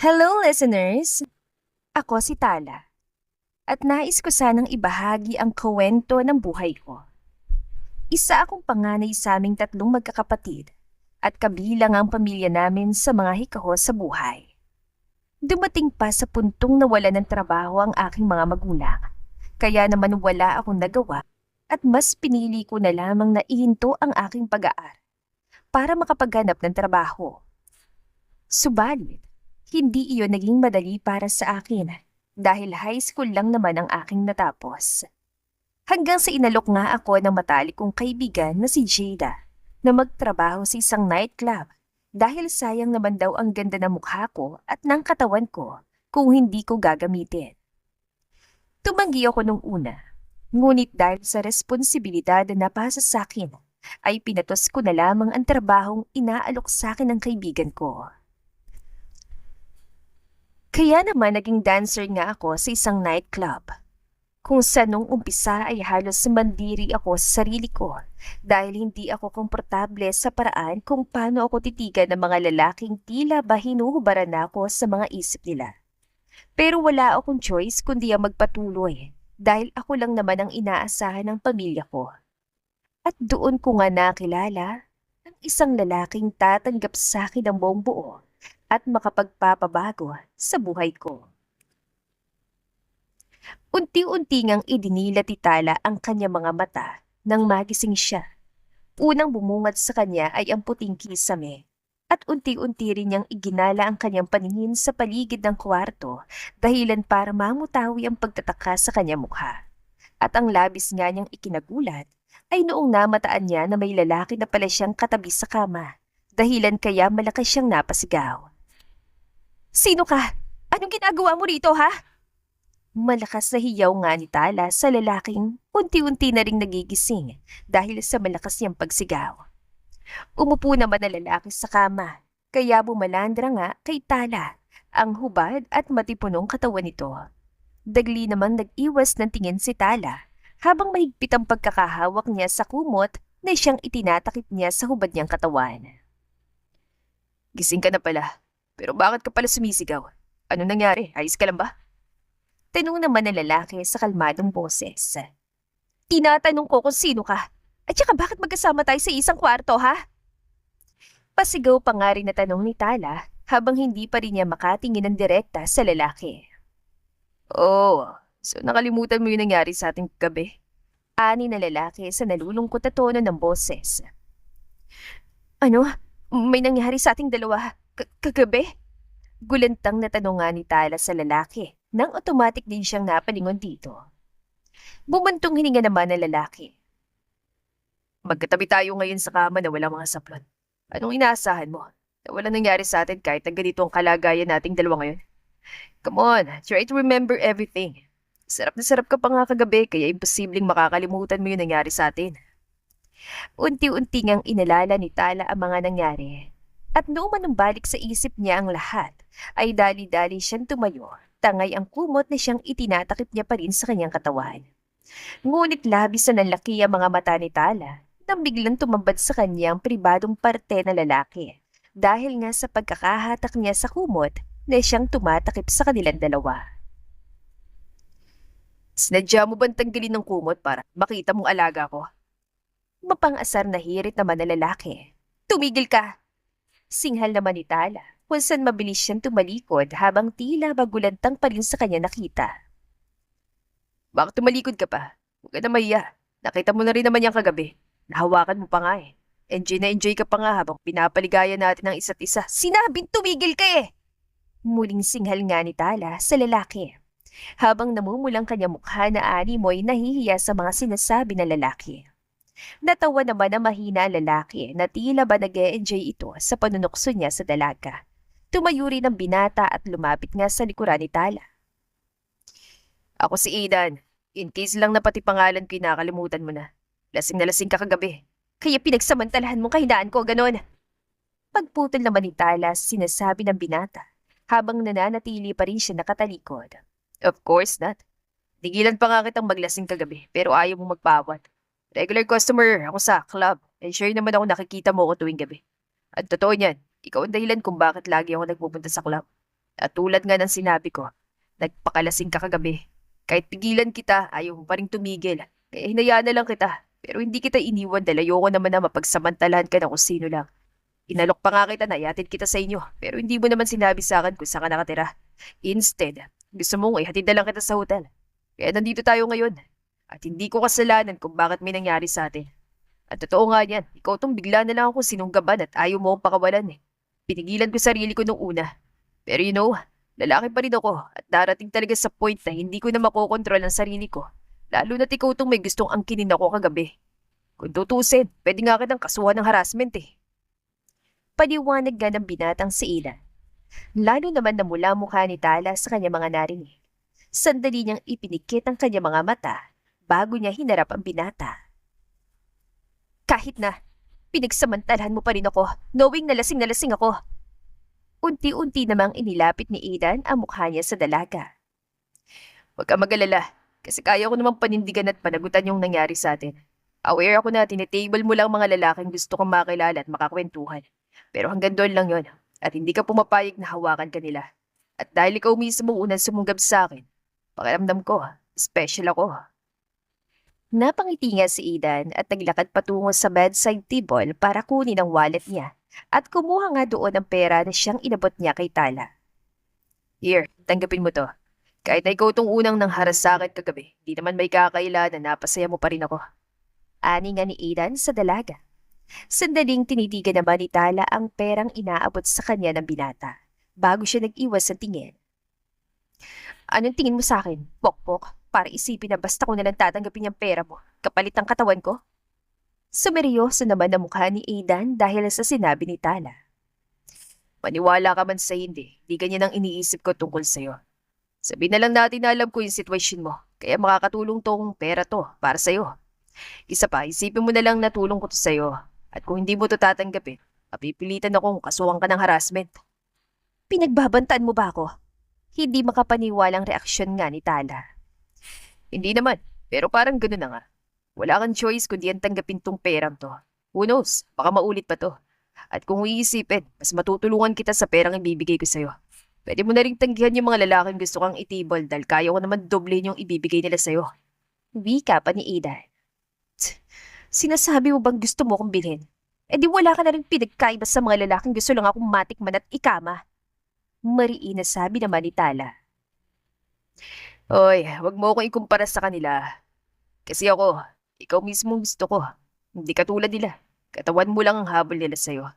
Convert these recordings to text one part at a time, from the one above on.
Hello listeners! Ako si Tala at nais ko sanang ibahagi ang kwento ng buhay ko. Isa akong panganay sa aming tatlong magkakapatid at kabilang ang pamilya namin sa mga hikaho sa buhay. Dumating pa sa puntong nawala ng trabaho ang aking mga magulang, kaya naman wala akong nagawa at mas pinili ko na lamang na ihinto ang aking pag-aaral para makapaghanap ng trabaho. Subalit, hindi iyon naging madali para sa akin dahil high school lang naman ang aking natapos. Hanggang sa inalok nga ako ng matalik kong kaibigan na si Jada na magtrabaho sa isang nightclub dahil sayang naman daw ang ganda ng mukha ko at ng katawan ko kung hindi ko gagamitin. Tumanggi ako nung una, ngunit dahil sa responsibilidad na napasa sa akin, ay pinatos ko na lamang ang trabahong inaalok sa akin ng kaibigan ko. Kaya naman naging dancer nga ako sa isang nightclub, kung sa nung umpisa ay halos mandiri ako sa sarili ko dahil hindi ako komportable sa paraan kung paano ako titigan ng mga lalaking tila ba hinuhubaran na ako sa mga isip nila. Pero wala akong choice kundi ang magpatuloy dahil ako lang naman ang inaasahan ng pamilya ko. At doon ko nga nakilala ang isang lalaking tatanggap sa akin ng buong buo at makapagpapabago sa buhay ko. Unti-unti ngang idinilat ni Tala ang kanyang mga mata nang magising siya. Unang bumungad sa kanya ay ang puting kisame at unti-unti rin niyang iginala ang kanyang paningin sa paligid ng kwarto dahilan para mamutawi ang pagtataka sa kanyang mukha. At ang labis nga niyang ikinagulat ay noong namataan niya na may lalaki na pala siyang katabi sa kama dahilan kaya malakas siyang napasigaw. Sino ka? Anong ginagawa mo rito, ha? Malakas na hiyaw nga ni Tala sa lalaking unti-unti na ring nagigising dahil sa malakas niyang pagsigaw. Umupo naman na lalaki sa kama, kaya bumalandra nga kay Tala ang hubad at matipunong katawan nito. Dagli naman nag-iwas ng tingin si Tala habang mahigpit ang pagkakahawak niya sa kumot na siyang itinatakip niya sa hubad niyang katawan. Gising ka na pala. Pero bakit ka pala sumisigaw? Ano nangyari? Ayos ka lang ba? Tanong naman ng lalaki sa kalmadong boses. Tinatanong ko kung sino ka. At saka bakit magkasama tayo sa isang kwarto, ha? Pasigaw pa nga rin na tanong ni Tala habang hindi pa rin niya makatingin ng direkta sa lalaki. Oh, so nakalimutan mo yung nangyari sa ating gabi? Ani na lalaki sa nalulungkot na tono ng boses. Ano? May nangyari sa ating dalawa kagabi? Gulantang na tanong nga ni Tala sa lalaki nang automatic din siyang napalingon dito. Bumantong hininga naman ng lalaki. Magkatabi tayo ngayon sa kama na walang mga saplot. Anong inaasahan mo? Na walang nangyari sa atin kahit na ganito ang kalagayan nating dalawa ngayon? Come on, try to remember everything. Sarap na sarap ka pa nga kagabi kaya imposibleng makakalimutan mo yung nangyari sa atin. Unti-unti ngang inalala ni Tala ang mga nangyari. At noong manumbalik sa isip niya ang lahat, ay dali-dali siyang tumayo, tangay ang kumot na siyang itinatakip niya pa rin sa kanyang katawan. Ngunit labis na nanlaki ang mga mata ni Tala nang biglang tumambad sa kanya ang pribadong parte na lalaki dahil nga sa pagkakahatak niya sa kumot na siyang tumatakip sa kanilang dalawa. Sinadya mo bang tanggalin ng kumot para makita mong alaga ko? Mapang-asar na hirit naman na lalaki. Tumigil ka! Singhal naman ni Tala kung saan mabilis siyang tumalikod habang tila bagulantang pa rin sa kanya nakita. Bakit tumalikod ka pa? Huwag ka na mahiya. Nakita mo na rin naman yung kagabi. Nahawakan mo pa nga eh. Enjoy na enjoy ka pa nga habang pinapaligayan natin ang isa't isa. Sinabing tumigil ka eh! Muling singhal nga ni Tala sa lalaki. Habang namumulang kanya mukha na animoy nahihiya sa mga sinasabi ng lalaki. Natawa naman na mahina ang lalaki na tila ba nag-e-enjoy ito sa panunukso niya sa dalaga. Tumayo rin ang binata at lumapit nga sa likuran ni Tala. Ako si Aidan. In case lang na pati pangalan ko nakalimutan mo na. Lasing na lasing ka kagabi. Kaya pinagsamantalahan mong kahinaan ko, ganon. Pagputol naman ni Tala sa sinasabi ng binata habang nananatili pa rin siya nakatalikod. Of course not. Tigilan pa nga kitang maglasing kagabi pero ayaw mo magpawat. Regular customer ako sa club. And sure naman ako nakikita mo ako tuwing gabi. At totoo niyan, ikaw ang dahilan kung bakit lagi ako nagpupunta sa club. At tulad nga ng sinabi ko, nagpakalasing ka kagabi. Kahit pigilan kita, ayaw mo pa rin tumigil. Kaya hinayaan na lang kita. Pero hindi kita iniwan dahil ayoko naman na mapagsamantalahan ka ng kung sino lang. Inalok pa nga kita na ihatid kita sa inyo. Pero hindi mo naman sinabi sa akin kung saan ka nakatira. Instead, gusto mong ihatid na lang kita sa hotel. Kaya nandito tayo ngayon. At hindi ko kasalanan kung bakit may nangyari sa atin. At totoo nga yan, ikaw tong bigla na lang ako sinunggaban at ayaw mo akong pakawalan eh. Pinigilan ko sarili ko nung una. Pero lalaki pa rin ako at darating talaga sa point na hindi ko na makokontrol ang sarili ko. Lalo na't ikaw tong may gustong angkinin ako kagabi. Kung tutusin, pwede nga kitang kasuhan ng harassment eh. Paliwanag nga ng binatang si Ida. Lalo naman na mula mukha ni Tala sa kanya mga narinig. Sandali niyang ipinikit ang kanya mga mata bago niya hinarap ang binata. Kahit na, pinagsamantalahan mo pa rin ako, knowing na lasing ako. Unti-unti namang inilapit ni Aidan ang mukha niya sa dalaga. Huwag ka mag-alala, kasi kaya ko namang panindigan at panagutan yung nangyari sa atin. Aware ako na tinitable mo lang mga lalaking gusto kong makilala at makakwentuhan. Pero hanggang doon lang yon, at hindi ka pumapayag na hawakan ka nila. At dahil ikaw mismo unang sumunggab sa akin, pakiramdam ko, special ako. Napangiti nga si Aidan at naglakad patungo sa bedside table para kunin ang wallet niya at kumuha nga doon ang pera na siyang inabot niya kay Tala. Here, tanggapin mo to. Kahit na ikaw tong unang nangharas sa akin kagabi, di naman may kakaila na napasaya mo pa rin ako. Ani nga ni Aidan sa dalaga. Sandaling tinitigan naman ni Tala ang perang inaabot sa kanya ng binata bago siya nag-iwas sa tingin. Anong tingin mo sa akin, Pokpok? Para isipin na basta ko nalang tatanggapin yung pera mo, kapalit ang katawan ko? Sumeryoso naman ang mukha ni Aidan dahil sa sinabi ni Tala. Maniwala ka man sa hindi, di ganyan ang iniisip ko tungkol sa'yo. Sabihin na lang natin na alam ko yung sitwasyon mo, kaya makakatulong tong pera to para sa'yo. Isa pa, isipin mo na lang na tulong ko to sa'yo, at kung hindi mo to tatanggapin, mapipilitan akong kasuhan ka ng harassment. Pinagbabantaan mo ba ako? Hindi makapaniwalang reaksyon nga ni Tala. Hindi naman, pero parang gano'n na nga. Wala kang choice kundi ang tanggapin tong perang to. Who knows, baka maulit pa to. At kung iisipin, mas matutulungan kita sa perang ibibigay ko sa'yo. Pwede mo na rin tanggihan yung mga lalaking gusto kang itibol dahil kaya ko naman doblein yung ibibigay nila sa'yo. Wika pa ni Aidan. Sinasabi mo bang gusto mo kong bilhin? Eh di wala ka na rin pinagkaiba sa mga lalaking gusto lang akong matikman at ikama. Mariin na sabi naman ni Tala. Hoy, wag mo akong ikumpara sa kanila. Kasi ako, ikaw mismo gusto ko. Hindi katulad nila. Katawan mo lang ang habol nila sa'yo.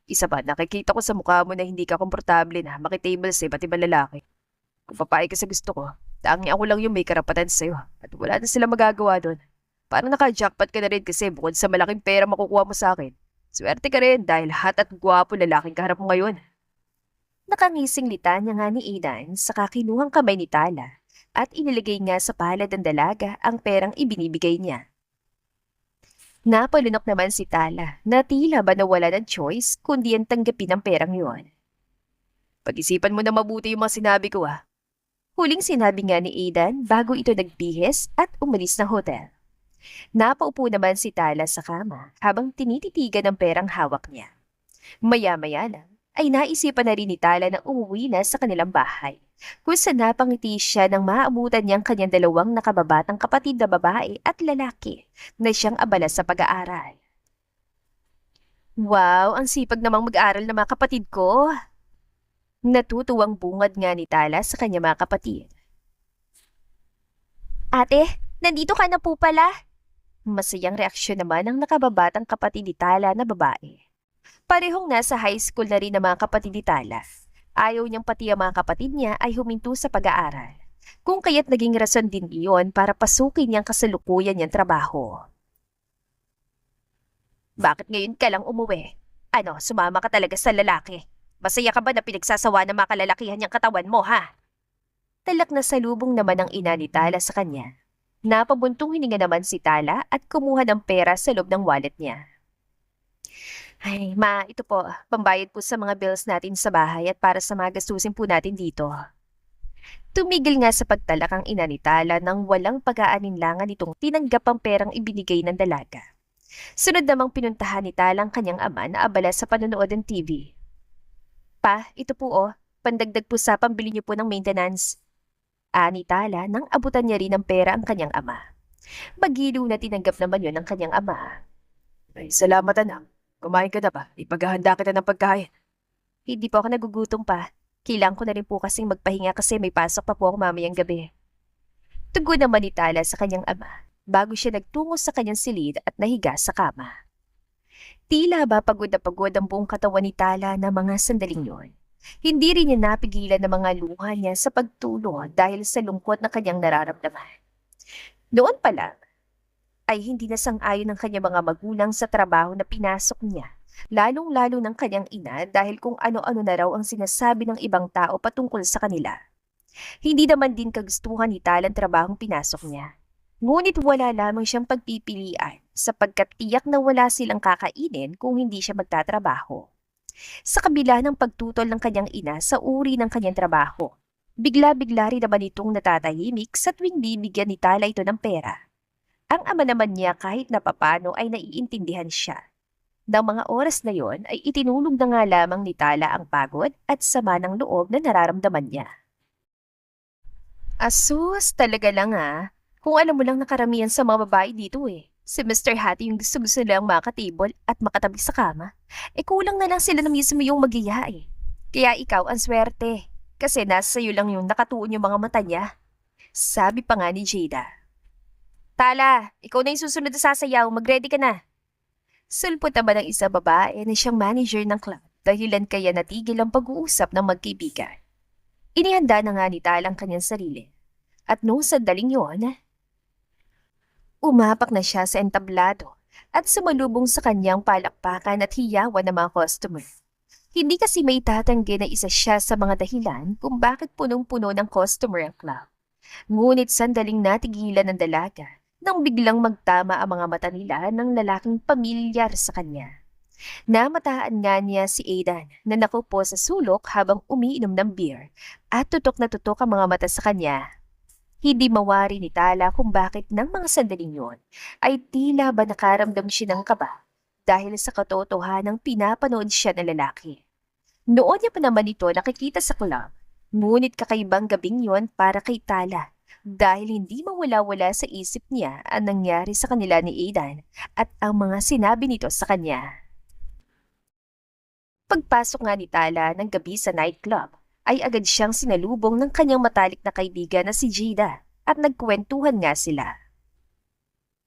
Isa pa, nakikita ko sa mukha mo na hindi ka komportable na makitable sa iba't ibang lalaki. Kung papayag ka sa gusto ko, tanging ako lang yung may karapatan sa'yo at wala na sila magagawa doon. Parang naka-jackpot ka na rin kasi bukod sa malaking pera makukuha mo sa akin. Swerte ka rin dahil hot at gwapo lalaking kaharap mo ngayon. Nakangising litanya nga ni Aidan sa kakinuhang kamay ni Tala at inilagay nga sa palad ng dalaga ang perang ibinibigay niya. Napalunok naman si Tala na tila ba nawala ng choice kundi ang tanggapin ang perang yon. Pag-isipan mo na mabuti yung mga sinabi ko ah. Huling sinabi nga ni Aidan bago ito nagbihis at umalis ng hotel. Napaupo naman si Tala sa kama habang tinititigan ang perang hawak niya. Maya-maya lang ay naisipan na rin ni Tala na umuwi na sa kanilang bahay, kung saan napangiti siya nang maabutan niyang kanyang dalawang nakababatang kapatid na babae at lalaki na siyang abala sa pag-aaral. Wow, ang sipag namang mag-aral ng mga kapatid ko. Natutuwang bungad nga ni Tala sa kanyang mga kapatid. Ate, nandito ka na po pala. Masayang reaksyon naman ng nakababatang kapatid ni Tala na babae. Parehong nasa high school na rin ang mga kapatid ni Tala. Ayaw niyang pati ang mga kapatid niya ay huminto sa pag-aaral. Kung kaya't naging rason din iyon para pasukin niyang kasalukuyan niyang trabaho. Bakit ngayon ka lang umuwi? Ano, sumama ka talaga sa lalaki? Masaya ka ba na pinagsasawa ng mga kalalakihan niyang katawan mo, ha? Talak na salubong naman ang ina ni Tala sa kanya. Napabuntong hininga naman si Tala at kumuha ng pera sa loob ng wallet niya. Ay, ma, ito po, pambayad po sa mga bills natin sa bahay at para sa mga gastusin po natin dito. Tumigil nga sa pagtalak ang ina ni Tala nang walang pag-aalinlangan itong tinanggap ang perang ibinigay ng dalaga. Sunod namang pinuntahan ni Tala ang kanyang ama na abala sa panonood ng TV. Pa, ito po Pandagdag po sa pambili niyo po ng maintenance. Ani Tala nang abutan niya rin ng pera ang kanyang ama. Magiliw na tinanggap naman yon ng kanyang ama. Ay, salamat anak. Kumain ka na ba? Ipaghahanda kita ng pagkain. Hindi po ako nagugutom pa. Kailangan ko na rin po kasing magpahinga kasi may pasok pa po ako mamayang gabi. Tugon naman ni Tala sa kanyang ama bago siya nagtungo sa kanyang silid at nahiga sa kama. Tila ba pagod na pagod ang buong katawan ni Tala na mga sandaling yon. Hindi rin niya napigilan ng mga luha niya sa pagtulo dahil sa lungkot na kanyang nararamdaman. Noon pa lang, ay hindi na sang-ayon ng kanyang mga magulang sa trabaho na pinasok niya, lalong-lalo ng kanyang ina dahil kung ano-ano na raw ang sinasabi ng ibang tao patungkol sa kanila. Hindi naman din kagustuhan ni Tala ang trabahong pinasok niya. Ngunit wala lamang siyang pagpipilian sapagkat tiyak na wala silang kakainin kung hindi siya magtatrabaho. Sa kabila ng pagtutol ng kanyang ina sa uri ng kanyang trabaho, bigla-bigla rin naman itong natatahimik sa tuwing bibigyan ni Tala ito ng pera. Ang ama naman niya kahit na papano ay naiintindihan siya. Nang mga oras na yon ay itinulog na nga lamang ni Tala ang pagod at sama ng loob na nararamdaman niya. Asus, talaga lang ah. Kung alam mo lang nakaramihan sa mga babae dito eh. Si Mr. Hattie yung gusto-gusto nilang makatable at makatabi sa kama. Kulang na lang sila na mismo yung magiya eh. Kaya ikaw ang swerte. Kasi nasa iyo lang yung nakatuon yung mga mata niya. Sabi pa nga ni Jada. Tala, ikaw na yung susunod na sasayaw. Mag-ready ka na. Sulpot naman ang isang babae na siyang manager ng club dahilan kaya natigil ang pag-uusap ng magkaibigan. Inihanda na nga ni Tala ang kanyang sarili. At noong sandaling yun, umapak na siya sa entablado at sumalubong sa kanyang palakpakan at hiyawan ng mga customer. Hindi kasi may tatanggi na isa siya sa mga dahilan kung bakit punong-puno ng customer ang club. Ngunit sandaling natigilan ng dalaga nang biglang magtama ang mga mata nila ng lalaking pamilyar sa kanya. Namataan nga niya si Aidan na nakupo sa sulok habang umiinom ng beer at tutok na tutok ang mga mata sa kanya. Hindi mawari ni Tala kung bakit ng mga sandaling yon ay tila ba nakaramdam siya ng kaba dahil sa katotohanang pinapanood siya ng lalaki. Noon niya pa naman ito nakikita sa club, ngunit kakaibang gabing yon para kay Tala dahil hindi mawala-wala sa isip niya ang nangyari sa kanila ni Aidan at ang mga sinabi nito sa kanya. Pagpasok nga ni Tala ng gabi sa nightclub, ay agad siyang sinalubong ng kanyang matalik na kaibigan na si Jada at nagkwentuhan nga sila.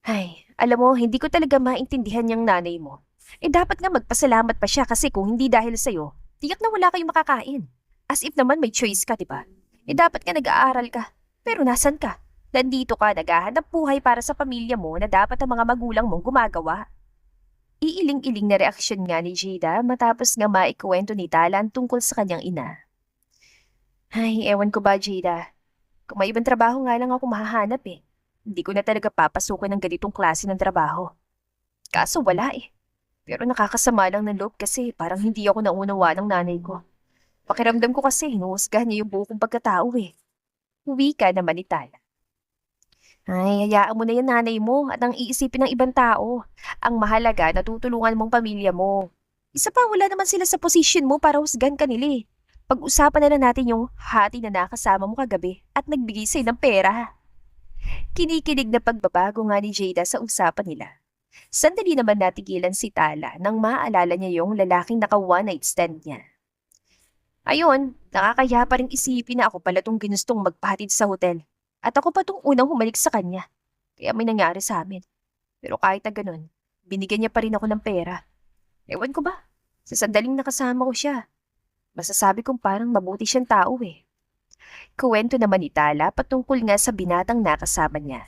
Ay, alam mo, hindi ko talaga maintindihan yung nanay mo. Dapat nga magpasalamat pa siya kasi kung hindi dahil sa'yo, tiyak na wala kayong makakain. As if naman may choice ka, diba? Dapat nga nag-aaral ka. Pero nasan ka? Nandito ka, naghahanap buhay para sa pamilya mo na dapat ang mga magulang mong gumagawa. Iiling-iling na reaksyon nga ni Jada matapos nga maikwento ni Tala tungkol sa kanyang ina. Ay, ewan ko ba, Jada? Kung may ibang trabaho nga lang ako mahahanap eh. Hindi ko na talaga papasukin ng ganitong klase ng trabaho. Kaso wala eh. Pero nakakasama lang ng loob kasi parang hindi ako naunawa ng nanay ko. Pakiramdam ko kasi hinuhusgahan niya yung buo kong pagkatao eh. Uwi ka naman ni Tala. Ay, hayaan mo na yan nanay mo at ang iisipin ng ibang tao. Ang mahalaga, natutulungan mong pamilya mo. Isa pa, wala naman sila sa posisyon mo para husgan ka nila eh. Pag-usapan na lang natin yung hati na nakasama mo kagabi at nagbigay sa'yo ng pera. Kinikilig na pagbabago nga ni Jada sa usapan nila. Sandali naman natigilan si Tala nang maaalala niya yung lalaking naka one night stand niya. Ayun, nakakaya pa rin isipin na ako pala tong ginustong magpahatid sa hotel. At ako pa tong unang humalik sa kanya. Kaya may nangyari sa amin. Pero kahit na ganun, binigyan niya pa rin ako ng pera. Ewan ko ba? Sa sandaling nakasama ko siya. Masasabi kong parang mabuti siyang tao eh. Kuwento naman ni Tala patungkol nga sa binatang nakasama niya.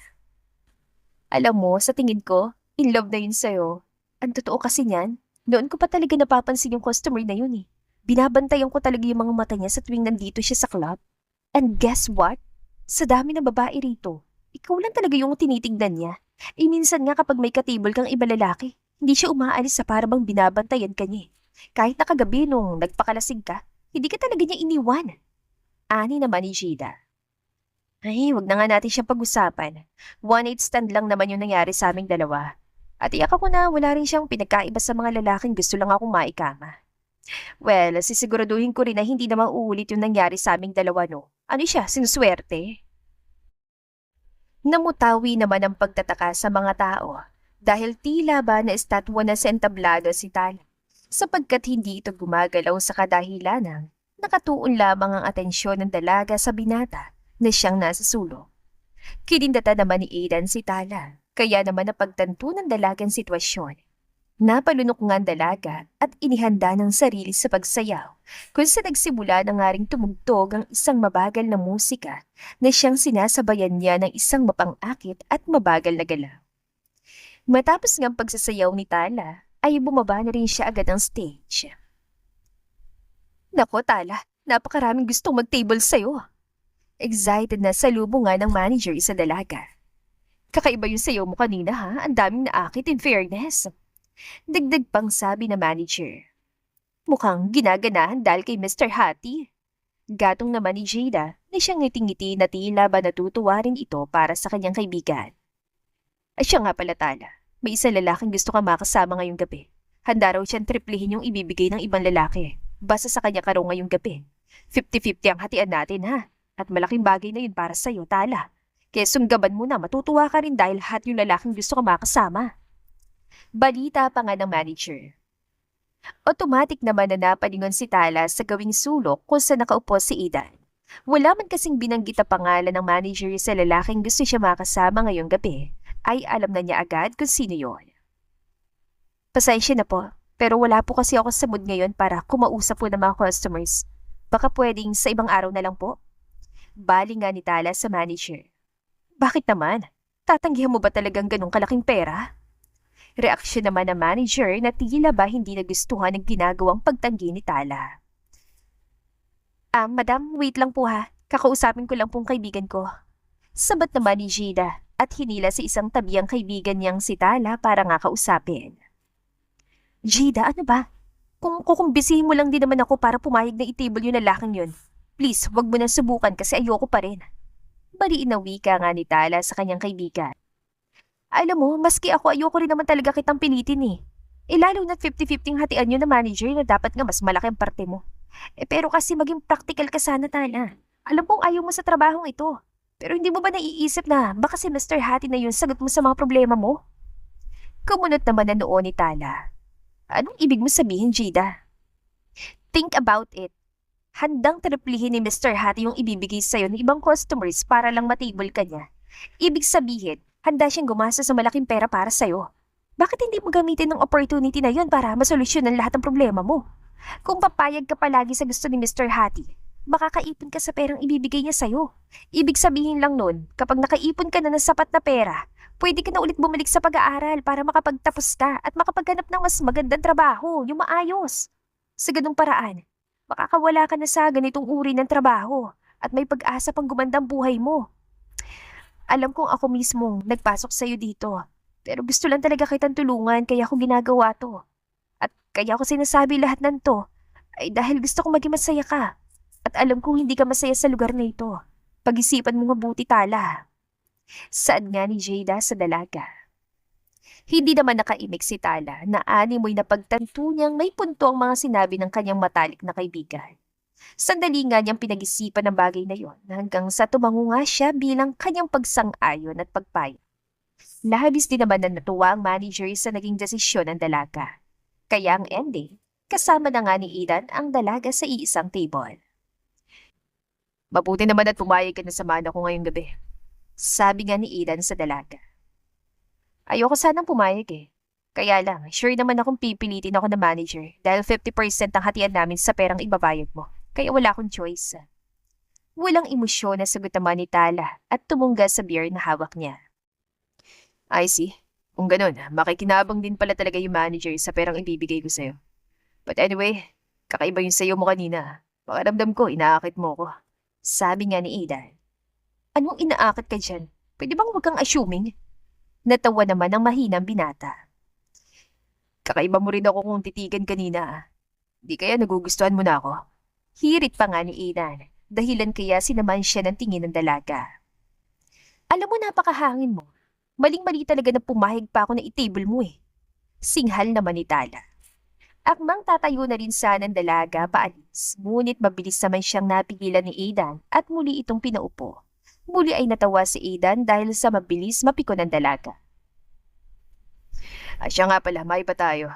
Alam mo, sa tingin ko, in love na yun sa'yo. Ang totoo kasi niyan, noon ko pa talaga napapansin yung customer na yun eh. Binabantayan ko talaga yung mga mata niya sa tuwing nandito siya sa club. And guess what? Sa dami ng babae rito, ikaw lang talaga yung tinitignan niya. Minsan nga kapag may katibol kang iba lalaki, hindi siya umaalis sa para bang binabantayan ka niya. Kahit nakagabi nung nagpakalasing ka, hindi ka talaga niya iniwan. Ani naman ni Jada. Ay, wag na nga natin siyang pag-usapan. One night stand lang naman yung nangyari sa aming dalawa. At iyak ako na wala rin siyang pinagkaiba sa mga lalaking gusto lang akong maikama. Well, sisiguraduhin ko rin na hindi na mauulit yung nangyari sa aming dalawa, no? Ano siya, sinuswerte? Namutawi naman ang pagtataka sa mga tao dahil tila ba na estatwa na sa entablado si Tala sapagkat hindi ito gumagalaw sa kadahilanan. Nakatuon lamang ang atensyon ng dalaga sa binata na siyang nasa sulok. Kinindata naman ni Aidan si Tala, kaya naman napagtanto ng dalagang sitwasyon. Napalunok nga ang dalaga at inihanda ng sarili sa pagsayaw kung sa nagsimula na nga ring tumugtog ang isang mabagal na musika na siyang sinasabayan niya ng isang mapang-akit at mabagal na galaw. Matapos ng pagsasayaw ni Tala, ay bumaba na rin siya agad ng stage. Nako Tala, napakaraming gustong mag-table sa'yo. Excited na salubong nga ng manager sa dalaga. Kakaiba yung sayaw mo kanina ha, ang daming naakit in fairness. Dagdag pang sabi na manager. Mukhang ginaganahan dahil kay Mr. Hattie. Gatong naman ni Jada na siyang ngiting-ngiti na tila ba natutuwa rin ito para sa kanyang kaibigan. Ay siya nga pala Tala, may isang lalaking gusto ka makasama ngayong gabi. Handa raw siyang triplihin yung ibibigay ng ibang lalaki. Basta sa kanya ka raw ngayong gabi. 50-50 ang hatian natin ha. At malaking bagay na yun para sa'yo, Tala. Kaya sunggaban mo na matutuwa ka rin dahil lahat yung lalaking gusto ka makasama. Balita pa nga ng manager. Automatic naman na napalingon si Tala sa gawing sulok kung saan nakaupo si Aidan. Wala man kasing binanggit ang pangalan ng manager sa lalaking gusto siya makasama ngayong gabi, ay alam na niya agad kung sino yon. Pasensya na po, pero wala po kasi ako sa mood ngayon para kumausap po ng mga customers. Baka pwedeng sa ibang araw na lang po. Bali nga ni Tala sa manager. Bakit naman? Tatanggihan mo ba talagang ganong kalaking pera? Reaksyon naman ng manager na tila ba hindi nagustuhan ang ginagawang pagtanggi ni Tala. Madam, wait lang po ha. Kakausapin ko lang pong kaibigan ko. Sabat naman ni Jada at hinila sa isang tabi ang kaibigan niyang si Tala para nga kausapin. Jada, ano ba? Kung kukumbisihin mo lang din naman ako para pumayag na itable yung lalaking yun. Please, wag mo na subukan kasi ayoko pa rin. Baliin na wika nga ni Tala sa kanyang kaibigan. Alam mo, maski ako ayoko rin naman talaga kitang pilitin eh. Lalo na't 50-50 hatian yun na manager na dapat nga mas malaki ang parte mo. Pero kasi maging practical ka sana Tala. Alam kong ayaw mo sa trabahong ito. Pero hindi mo ba naiisip na baka si Mr. Hattie na yun sagot mo sa mga problema mo? Kumunot naman na noon ni Tala. Anong ibig mo sabihin, Jada? Think about it. Handang triplihin ni Mr. Hattie yung ibibigay sa'yo ng ibang customers para lang matable ka niya. Ibig sabihin, handa siyang gumasa sa malaking pera para sa'yo. Bakit hindi mo gamitin ng opportunity na yun para masolusyonan lahat ng problema mo? Kung papayag ka palagi sa gusto ni Mr. Hattie, makakaipon ka sa perang ibibigay niya sa'yo. Ibig sabihin lang nun, kapag nakaipon ka na ng sapat na pera, pwede ka na ulit bumalik sa pag-aaral para makapagtapos ka at makapaghanap ng mas magandang trabaho, yung maayos. Sa ganung paraan, makakawala ka na sa ganitong uri ng trabaho at may pag-asa pang gumandang buhay mo. Alam kong ako mismong nagpasok sa'yo dito, pero gusto lang talaga kitang tulungan kaya ako ginagawa to. At kaya ako sinasabi lahat ng to ay dahil gusto kong maging masaya ka. At alam kong hindi ka masaya sa lugar na ito. Pag-isipan mo mabuti Tala. Saan nga ni Jada sa dalaga? Hindi naman nakaimik si Tala na animoy na pagtanto niyang may punto ang mga sinabi ng kanyang matalik na kaibigan. Sandali nga niyang pinag-isipan ng bagay na yon hanggang sa tumango nga siya bilang kanyang pagsang-ayon at pagpayag. Labis din naman na natuwa ang manager sa naging desisyon ng dalaga. Kaya ang ending, kasama na nga ni Aidan ang dalaga sa iisang table. Mabuti naman at pumayag ka na samahan ako ngayong gabi. Sabi nga ni Aidan sa dalaga. Ayoko sanang pumayag eh. Kaya lang, sure naman akong pipilitin ako ng manager dahil 50% ang hatian namin sa perang ibabayad mo. Kaya wala akong choice. Walang emosyon na sagot naman ni Tala at tumungga sa beer na hawak niya. I see. Kung ganun, makikinabang din pala talaga yung manager sa perang ibibigay ko sa'yo. But anyway, kakaiba yung sayo mo kanina. Pakiramdam ko, inaakit mo ko. Sabi nga ni Aidan. Anong inaakit ka dyan? Pwede bang huwag kang assuming? Natawa naman ang mahinang binata. Kakaiba mo rin ako kung titigan kanina. Di kaya nagugustuhan mo na ako? Hirit pa nga ni Aidan, dahilan kaya sinaman siya ng tingin ng dalaga. Alam mo napakahangin mo. Maling-mali talaga na pumahig pa ako na itable mo eh. Singhal naman ni Tala. Akmang tatayo na rin sana ng dalaga paalis, ngunit mabilis naman siyang napigilan ni Aidan at muli itong pinaupo. Muli ay natawa si Aidan dahil sa mabilis mapikon ng dalaga. Siya nga pala, may pa tayo.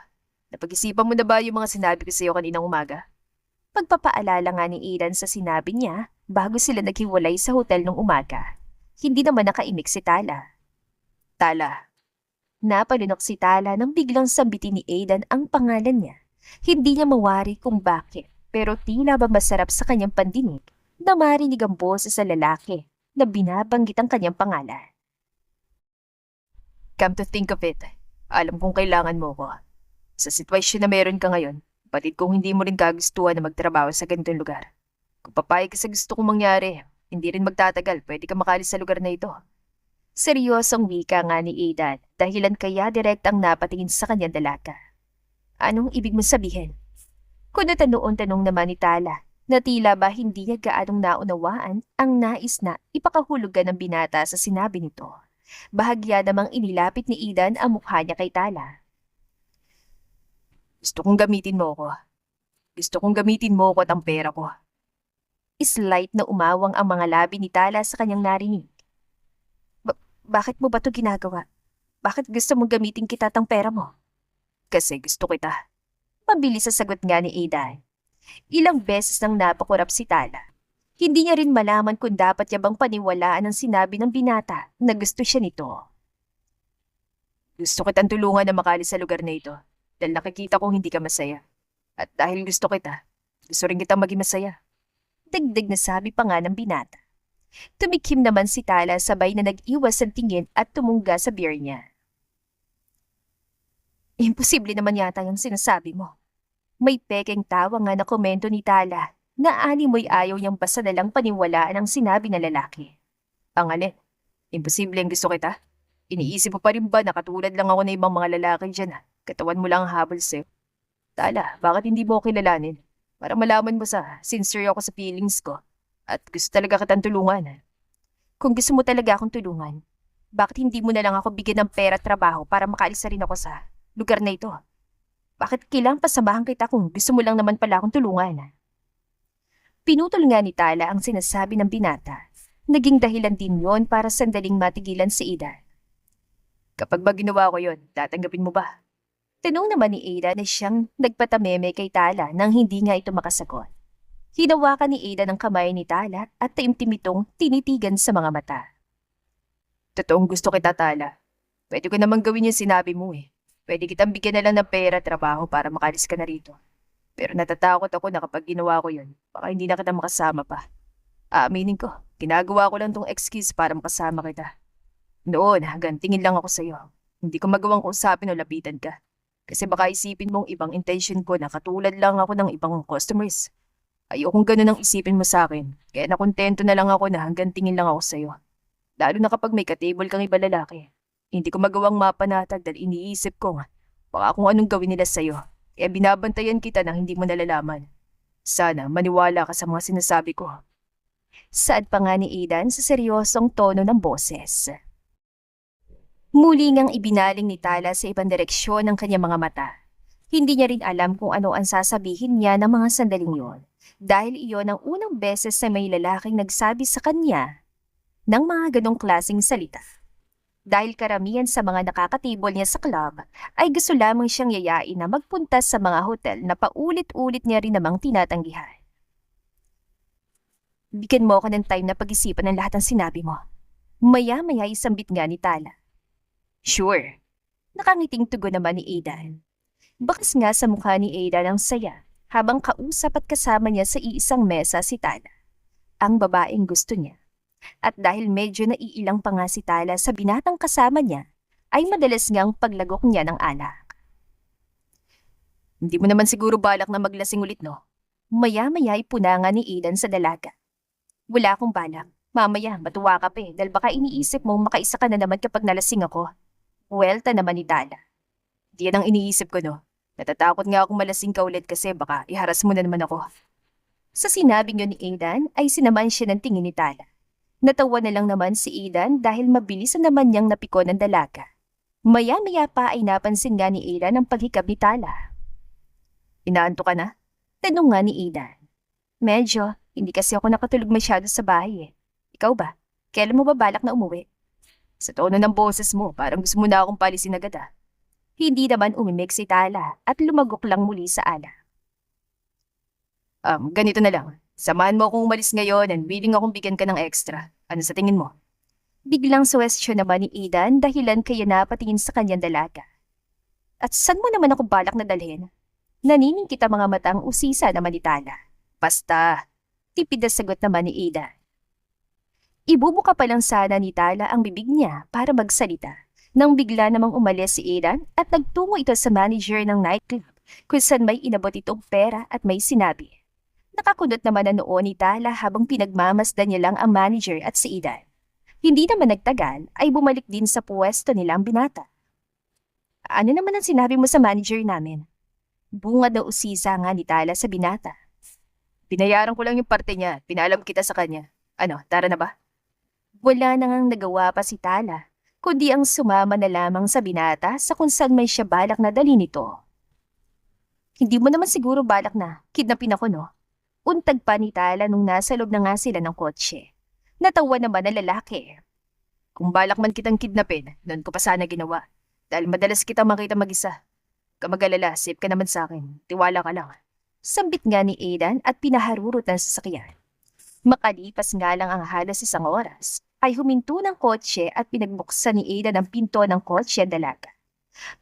Napag-isipan mo na ba yung mga sinabi ko sa'yo kaninang umaga? Pagpapaalala nga ni Aidan sa sinabi niya bago sila naghiwalay sa hotel nung umaga. Hindi naman nakaimik si Tala. Tala, Napalunok si Tala nang biglang sambitin ni Aidan ang pangalan niya. Hindi niya mawari kung bakit, pero tila ba masarap sa kanyang pandinig na marinig ang boses sa lalaki na binabanggit ang kanyang pangalan. come to think of it, alam kong kailangan mo ko. Sa sitwasyon na meron ka ngayon, batid kung hindi mo rin kagustuhan na magtrabaho sa ganitong lugar. Kung papayag ka sa gusto kong mangyari, hindi rin magtatagal, pwede ka makalis sa lugar na ito. Seryosong wika nga ni Aidan, dahilan kaya direktang napatingin sa kanyang dalaga. Anong ibig mong sabihin? Kunot noon tanong naman ni Tala, na tila ba hindi niya gaanong naunawaan ang nais na ipakahulugan ng binata sa sinabi nito. Bahagya namang inilapit ni Aidan ang mukha niya kay Tala. Gusto kong gamitin mo ko. Gusto kong gamitin mo ko at ang pera ko. Slight na umawang ang mga labi ni Tala sa kanyang narinig. Bakit mo ba ito ginagawa? Bakit gusto mong gamitin kita at ang pera mo? Kasi gusto kita. Mabilis sa sagot nga ni Aidan. Ilang beses nang napakurap si Tala. Hindi niya rin malaman kung dapat niya bang paniwalaan ang sinabi ng binata na gusto siya nito. Gusto kitang tulungan na makalis sa lugar na ito dahil nakikita kong hindi ka masaya. At dahil gusto kita, gusto rin kitang maging masaya. Dagdag na sabi pa nga ng binata. Tumikim naman si Tala sabay na nag-iwas ang tingin at tumungga sa beer niya. Imposible naman yata yung sinasabi mo. May pekeng tawa nga na komento ni Tala na mo'y ayaw niyang basta nalang paniwalaan ang sinabi ng lalaki. Ang alin? Imposible ang gusto kita? Iniisip mo pa rin ba na katulad lang ako na ibang mga lalaki dyan? Katawan mo lang ang habol sa'yo. Tala, bakit hindi mo ako kilalanin? Para malaman mo sa sincere ako sa feelings ko. At gusto talaga kitang tulungan. Kung gusto mo talaga akong tulungan, bakit hindi mo na lang ako bigyan ng pera at trabaho para makaalis na rin ako sa lugar na ito? Bakit kailangang pasamahan kita kung gusto mo lang naman pala akong tulungan? Pinutol nga ni Tala ang sinasabi ng binata. Naging dahilan din yon para sandaling matigilan si Aidan. Kapag ba ginawa ko yon, tatanggapin mo ba? Tanong naman ni Aidan na siyang nagpatameme kay Tala nang hindi nga ito makasagot. Hinawakan ni Aidan ang kamay ni Tala at taimtim itong tinitigan sa mga mata. Totoong gusto kita, Tala. Pwede ko namang gawin yung sinabi mo eh. Pwede kitang bigyan na lang ng pera at trabaho para makalis ka na rito. Pero natatakot ako na kapag ginawa ko yun, baka hindi na kita makasama pa. Aaminin ko, ginagawa ko lang tong excuse para makasama kita. Noon, hanggang tingin lang ako sa'yo. Hindi ko magawang kausapin o lapitan ka. Kasi baka isipin mong ibang intention ko na katulad lang ako ng ibang customers. Ayokong ganun ang isipin mo sa akin, kaya nakontento na lang ako na hanggang tingin lang ako sa'yo. Lalo na kapag may katable kang iba lalaki. Hindi ko magawang mapanatag dahil iniisip ko baka kung anong gawin nila sa'yo. Kaya binabantayan kita nang hindi mo nalalaman. Sana maniwala ka sa mga sinasabi ko. Saad pa nga ni Aidan sa seryosong tono ng boses. Muli ngang ibinaling ni Tala sa ibang direksyon ng kanyang mga mata. Hindi niya rin alam kung ano ang sasabihin niya ng mga sandaling yon. Dahil iyon ang unang beses na may lalaking nagsabi sa kanya ng mga ganong klaseng salita. Dahil karamihan sa mga nakakatibol niya sa club ay gusto lamang siyang yayain na magpunta sa mga hotel na paulit-ulit niya rin namang tinatanggihan. Bigyan mo ako ng time na pag-isipan ng lahat ng sinabi mo. Maya-maya isambit nga ni Tala. Sure. Nakangiting tugon naman ni Aidan. Bakas nga sa mukha ni Aidan ang saya habang kausap at kasama niya sa iisang mesa si Tala. Ang babaeng gusto niya. At dahil medyo naiilang pa nga si Tala sa binatang kasama niya, ay madalas ngang paglagok niya ng alak. Hindi mo naman siguro balak na maglasing ulit, no? Maya-maya ipunanga ni Aidan sa dalaga. Wala akong balak. Mamaya, matuwa ka pa eh, dahil baka iniisip mong makaisa ka na naman kapag nalasing ako. Welta naman ni Tala. Di yan ang iniisip ko, no? Natatakot nga akong malasing ka ulit kasi baka iharas mo na naman ako. Sa sinabing yun ni Aidan ay sinaman siya ng tingin ni Tala. Natawa na lang naman si Aidan dahil mabilis na naman niyang napikon ng dalaga. Maya-maya pa ay napansin nga ni Aidan ang paghikab ni Tala. Inaanto ka na? Tanong nga ni Aidan. Medyo, hindi kasi ako nakatulog masyado sa bahay eh. Ikaw ba? Kailan mo ba balak na umuwi? Sa tono ng boses mo, parang gusto mo na akong palisin agad ah. Hindi naman umimik si Tala at lumagok lang muli sa ala. Ganito na lang. Samahan mo akong umalis ngayon and willing akong bigyan ka ng extra. Ano sa tingin mo? Biglang suwestyon naman ni Aidan dahilan kaya napatingin sa kanyang dalaga. At saan mo naman ako balak na dalhin? Nanining kita mga matang usisa naman ni Tala. Basta. Tipid na sagot naman ni Aidan. Ibubuka pa lang sana ni Tala ang bibig niya para magsalita. Nang bigla namang umalis si Aidan at nagtungo ito sa manager ng nightclub kung saan may inabot itong pera at may sinabi. Nakakunot naman na noon ni Tala habang pinagmamasdan niya lang ang manager at si Aidan. Hindi naman nagtagal ay bumalik din sa pwesto nila ang binata. Ano naman ang sinabi mo sa manager namin? Bungad na usisa nga ni Tala sa binata. Binayaran ko lang yung parte niya. Pinalam kita sa kanya. Ano, tara na ba? Wala nang nagawa pa si Tala, kundi ang sumama na lamang sa binata sa kung saan may siya balak na dali nito. Hindi mo naman siguro balak na kidnapin ako, no? Untag pa ni Tala nung nasa loob na nga sila ng kotse. Natawa naman ang lalaki. Kung balak man kitang kidnapin, noon ko pa sana ginawa. Dahil madalas kitang makita mag-isa. Kamagalala, safe ka naman sa akin. Tiwala ka lang. Sambit nga ni Aidan at pinaharurot ng sasakyan. Makalipas nga lang ang halos isang oras, ay huminto ng kotse at pinagbuksan ni Aidan ang pinto ng kotse ang dalaga.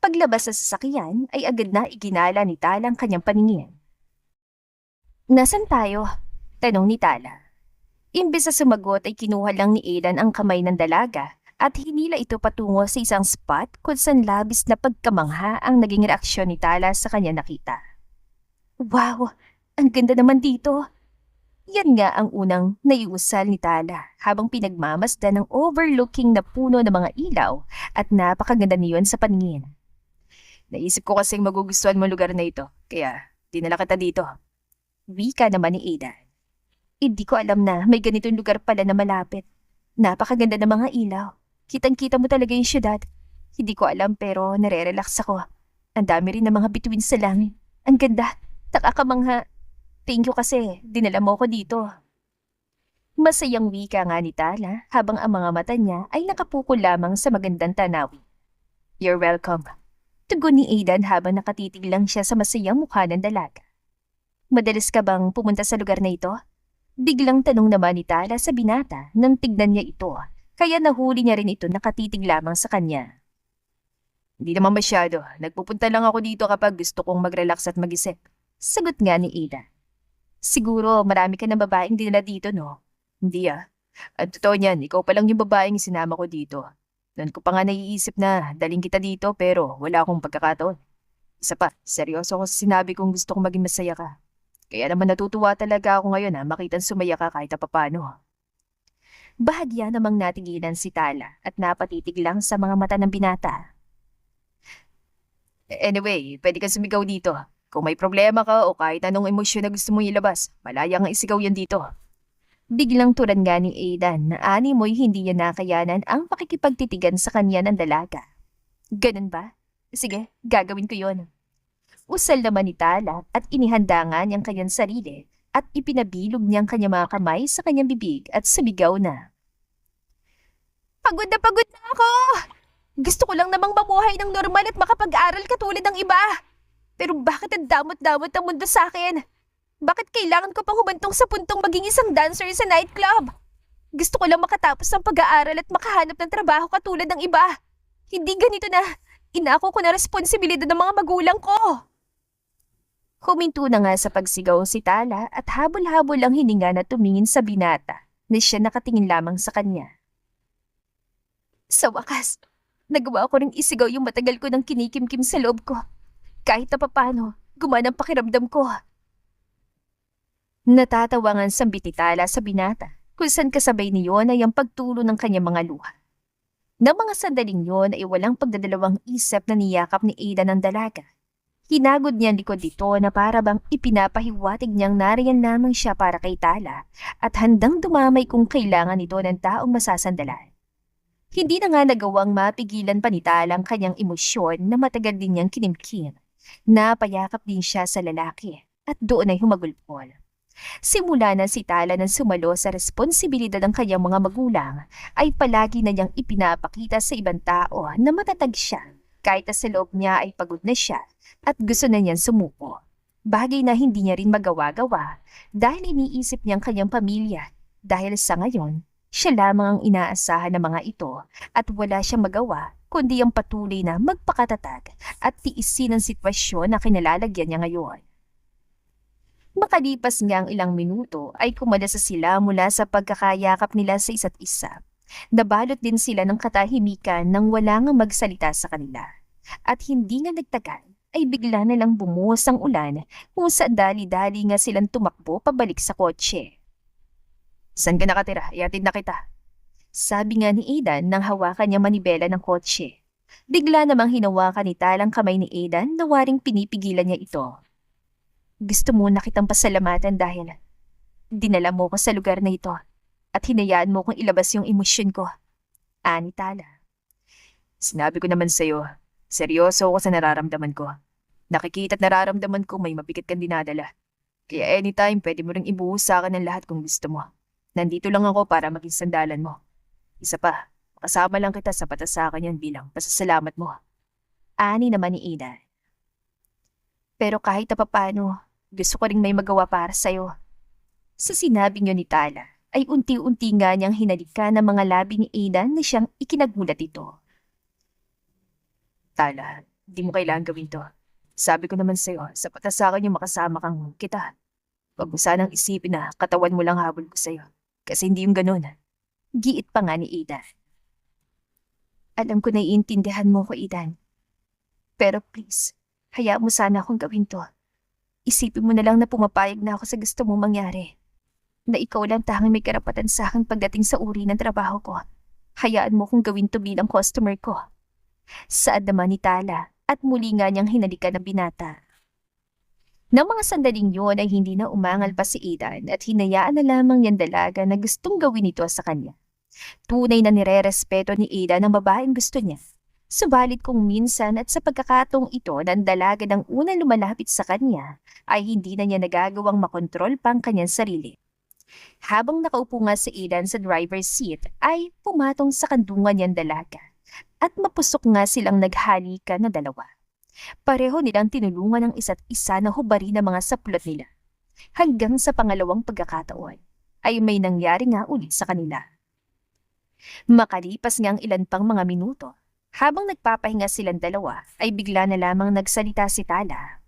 Paglabas sa sasakyan ay agad na iginala ni Tala ang kanyang paningin. Nasaan tayo? Tanong ni Tala. Imbes na sumagot ay kinuha lang ni Aidan ang kamay ng dalaga at hinila ito patungo sa isang spot kung saan labis na pagkamangha ang naging reaksyon ni Tala sa kanya nakita. Wow! Ang ganda naman dito! Yan nga ang unang naiusal ni Tala habang pinagmamasdan ng overlooking na puno ng mga ilaw at napakaganda niyon sa paningin. Naisip ko kasing magugustuhan mo lugar na ito, kaya dinala kita dito. Wika naman ni Aidan. Hindi ko alam na may ganitong lugar pala na malapit. Napakaganda ng mga ilaw. Kitang-kita mo talaga yung syudad. Hindi ko alam pero nare-relax ako. Ang dami rin ng mga bituin sa langit. Ang ganda. Nakakamangha. Thank you kasi dinala mo ko dito. Masayang wika nga ni Tala habang ang mga mata niya ay nakapukol lamang sa magandang tanawin. You're welcome. Tugon ni Aidan habang nakatitig lang siya sa masayang mukha ng dalaga. Madalas ka bang pumunta sa lugar na ito? Biglang tanong naman ni Tala sa binata nang tignan niya ito, kaya nahuli niya rin ito nakatitig lamang sa kanya. Hindi naman masyado. Nagpupunta lang ako dito kapag gusto kong mag-relax at mag-isip. Sagot nga ni Aidan. Siguro marami ka ng babaeng dinala dito, no? Hindi ah. At totoo niyan, ikaw pa lang yung babaeng sinama ko dito. Noon ko pa nga naiisip na daling kita dito pero wala akong pagkakataon. Isa pa, seryoso ako sa sinabi kong gusto kong maging masaya ka. Kaya naman natutuwa talaga ako ngayon na makitang sumaya ka kahit papano. Bahagya namang natigilan si Tala at napatitig lang sa mga mata ng binata. Anyway, pwede kang sumigaw dito. Kung may problema ka o kahit anong emosyon na gusto mong ilabas, malaya nga isigaw yan dito. Biglang turan nga ni Aidan na animoy hindi niya nakayanan ang pakikipagtitigan sa kanya ng dalaga. Ganun ba? Sige, gagawin ko yon. Usal naman ni Tala at inihanda nga niyang kanyang sarili at ipinabilog niyang kanyang mga kamay sa kanyang bibig at sumigaw na. Pagod na ako! Gusto ko lang namang mamuhay ng normal at makapag-aral katulad ng iba. Pero bakit ang damot-damot ang mundo sa akin? Bakit kailangan ko pang humantong sa puntong maging isang dancer sa nightclub? Gusto ko lang makatapos ng pag-aaral at makahanap ng trabaho katulad ng iba. Hindi ganito na inako ko na responsibilidad ng mga magulang ko. Huminto na nga sa pagsigaw si Tala at habol-habol ang hininga na tumingin sa binata na siya nakatingin lamang sa kanya. Sa wakas, nagawa ko ring isigaw yung matagal ko nang kinikimkim sa loob ko. Kahit na papano, gumana ang pakiramdam ko. Natatawangan sambit ni Tala sa binata kung saan kasabay niyon ay ang pagtulo ng kanyang mga luha. Nang mga sandaling yon ay walang pagdadalawang isip na niyakap ni Aidan ng dalaga. Hinagod niya ang likod dito na para bang ipinapahiwatig niyang nariyan lamang siya para kay Tala at handang dumamay kung kailangan ito ng taong masasandalan. Hindi na nga nagawang mapigilan pa ni Tala ang kanyang emosyon na matagal din niyang kinimkim Napayakap din siya sa lalaki at doon ay humagulpol. Simula na si Tala nang sumalo sa responsibilidad ng kanyang mga magulang, ay palagi na niyang ipinapakita sa ibang tao na matatag siya kahit na sa loob niya ay pagod na siya at gusto na niyang sumuko. Bagay na hindi niya rin magawa-gawa dahil iniisip niyang kanyang pamilya dahil sa ngayon, siya lamang ang inaasahan ng mga ito at wala siyang magawa kundi ang patuloy na magpakatatag at tiisin ang sitwasyon na kinalalagyan niya ngayon. Makalipas nga ang ilang minuto ay kumalasa sila mula sa pagkakayakap nila sa isa't isa. Nabalot din sila ng katahimikan nang wala nga magsalita sa kanila. At hindi nga nagtagal ay bigla na lang bumuhos ang ulan kung saan dali-dali nga silang tumakbo pabalik sa kotse. Saan ka nakatira? Iatid na kita. Sabi nga ni Aidan nang hawakan niya manibela ng kotse. Bigla namang hinawakan ni Talang kamay ni Aidan na waring pinipigilan niya ito. Gusto mo na kitang pasalamatan dahil dinala mo ko sa lugar na ito at hinayaan mo kong ilabas yung emosyon ko. Ani Tala. Sinabi ko naman sa'yo, seryoso ako sa nararamdaman ko. Nakikita at nararamdaman ko may mabigat kang dinadala. Kaya anytime pwede mo ring ibuhos sa akin ang lahat kung gusto mo. Nandito lang ako para maging sandalan mo. Isa pa, makasama lang kita sa patas sa akin yan bilang pasasalamat mo. Ani naman ni Aidan. Pero kahit na papano, gusto ko ring may magawa para sa'yo. Sa sinabi niyo ni Tala, ay unti-unti nga niyang hinalikan ng mga labi ni Aidan na siyang ikinagulat ito. Tala, di mo kailangan gawin to. Sabi ko naman sa'yo, sapat na sa akin yung makasama kang kita. Huwag mo sanang isipin na katawan mo lang habol ko sa'yo. Kasi hindi yung ganun. Giit pa nga ni Aidan. Alam ko na iintindihan mo ko, Aidan. Pero please, hayaan mo sana akong gawin to. Isipin mo na lang na pumapayag na ako sa gusto mong mangyari. Na ikaw lang tanging may karapatan sa akin pagdating sa uri ng trabaho ko. Hayaan mo kong gawin to bilang customer ko. Saad naman ni Tala at muli nga niyang hinalikan ng binata. Nang mga sandaling yun ay hindi na umangal pa si Aidan at hinayaan na lamang niyang dalaga na gustong gawin ito sa kanya. Tunay na nire-respeto ni Aidan ang babaeng gusto niya. Subalit kung minsan at sa pagkakataong ito ng dalaga ng unang lumalapit sa kanya, ay hindi na niya nagagawang makontrol pa ang kanyang sarili. Habang nakaupo nga si Aidan sa driver's seat, ay pumatong sa kandungan niyang dalaga. At mapusok nga silang naghalikan na dalawa. Pareho nilang tinulungan ang isa't isa na hubarin ang mga saplot nila. Hanggang sa pangalawang pagkakataon, ay may nangyari nga ulit sa kanila. Makalipas nga ang ilan pang mga minuto, habang nagpapahinga silang dalawa, ay bigla na lamang nagsalita si Tala.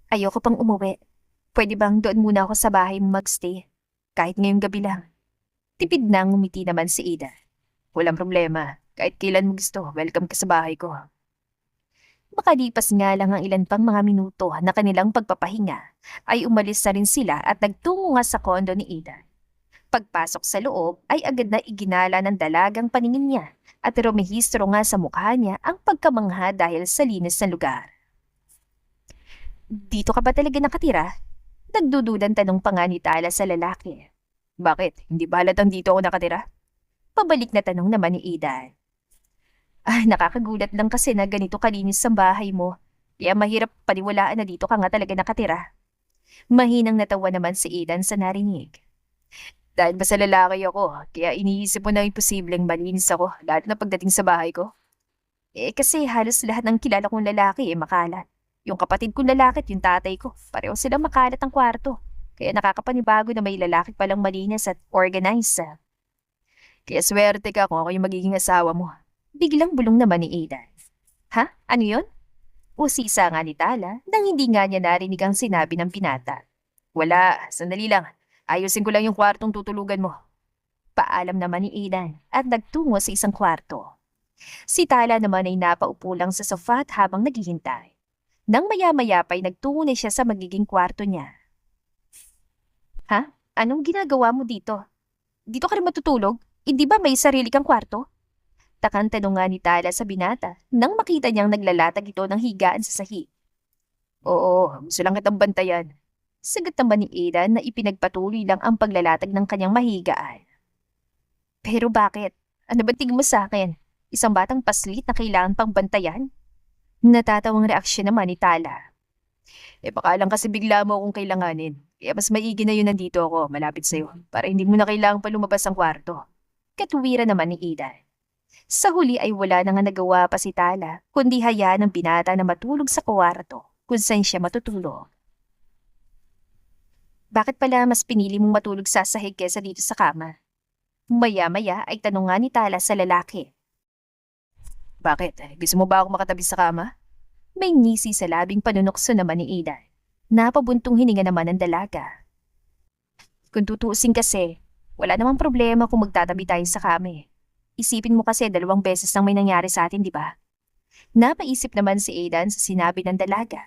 Ayoko pang umuwi. Pwede bang doon muna ako sa bahay mo magstay? Kahit ngayong gabi lang. Tipid na ngumiti naman si Aidan. Walang problema. Kahit kailan mo gusto, welcome ka sa bahay ko. Makalipas nga lang ang ilan pang mga minuto na kanilang pagpapahinga, ay umalis na rin sila at nagtungo nga sa kondo ni Aidan. Pagpasok sa loob ay agad na iginala ng dalagang paningin niya at rumehistro nga sa mukha niya ang pagkamangha dahil sa linis ng lugar. Dito ka ba talaga nakatira? Nagdududan tanong pa nga ni Tala sa lalaki. Bakit? Hindi ba halatang dito ako nakatira? Pabalik na tanong naman ni Aidan. Nakakagulat lang kasi na ganito kalinis ang bahay mo. Kaya mahirap paniwalaan na dito ka nga talaga nakatira. Mahinang natawa naman si Aidan sa narinig. Dahil ba sa lalaki ako, kaya iniisip mo na imposibleng malinis ako, lalo na pagdating sa bahay ko? Kasi halos lahat ng kilala kong lalaki makalat. Yung kapatid kong lalaki at yung tatay ko, pareho silang makalat ang kwarto. Kaya nakakapanibago na may lalaki palang malinis at organized. Kaya swerte ka kung ako yung magiging asawa mo. Biglang bulong naman ni Aidan. Ha? Ano yun? Usisa nga ni Tala nang hindi nga niya narinig ang sinabi ng binata. Wala, sandali lang. Ayusin ko lang yung kwartong tutulugan mo. Paalam naman ni Aidan at nagtungo sa isang kwarto. Si Tala naman ay napaupo lang sa sofa habang naghihintay. Nang maya-maya pa'y nagtungo na siya sa magiging kwarto niya. Ha? Anong ginagawa mo dito? Dito ka rin matutulog? Hindi ba may sarili kang kwarto? Takang tanong nga ni Tala sa binata nang makita niyang naglalatag ito ng higaan sa sahig. Oo, gusto lang kitang bantayan. Sagot naman ni Aidan na ipinagpatuloy lang ang paglalatag ng kanyang mahigaan. Pero bakit? Ano ba tingin mo sa akin? Isang batang paslit na kailangan pang bantayan? Natatawang reaksyon naman ni Tala. Baka lang kasi bigla mo akong kailanganin. Kaya mas maigi na yun nandito ako, malapit sa'yo. Para hindi mo na kailangan pa lumabas ang kwarto. Katuwiran naman ni Aidan. Sa huli ay wala na nga nagawa pa si Tala, kundi hayaan ng binata na matulog sa kwarto kung saan siya matutulog. Bakit pala mas pinili mong matulog sa sahig kesa dito sa kama? Maya-maya ay tanong nga ni Tala sa lalaki. Bakit? Gusto mo ba ako makatabi sa kama? May ngisi sa labing panunokso naman ni Aidan. Napabuntong hininga naman ng dalaga. Kung tutuusin kasi, wala namang problema kung magtatabi tayo sa kama. Isipin mo kasi 2 beses nang may nangyari sa atin, di ba? Napaisip naman si Aidan sa sinabi ng dalaga.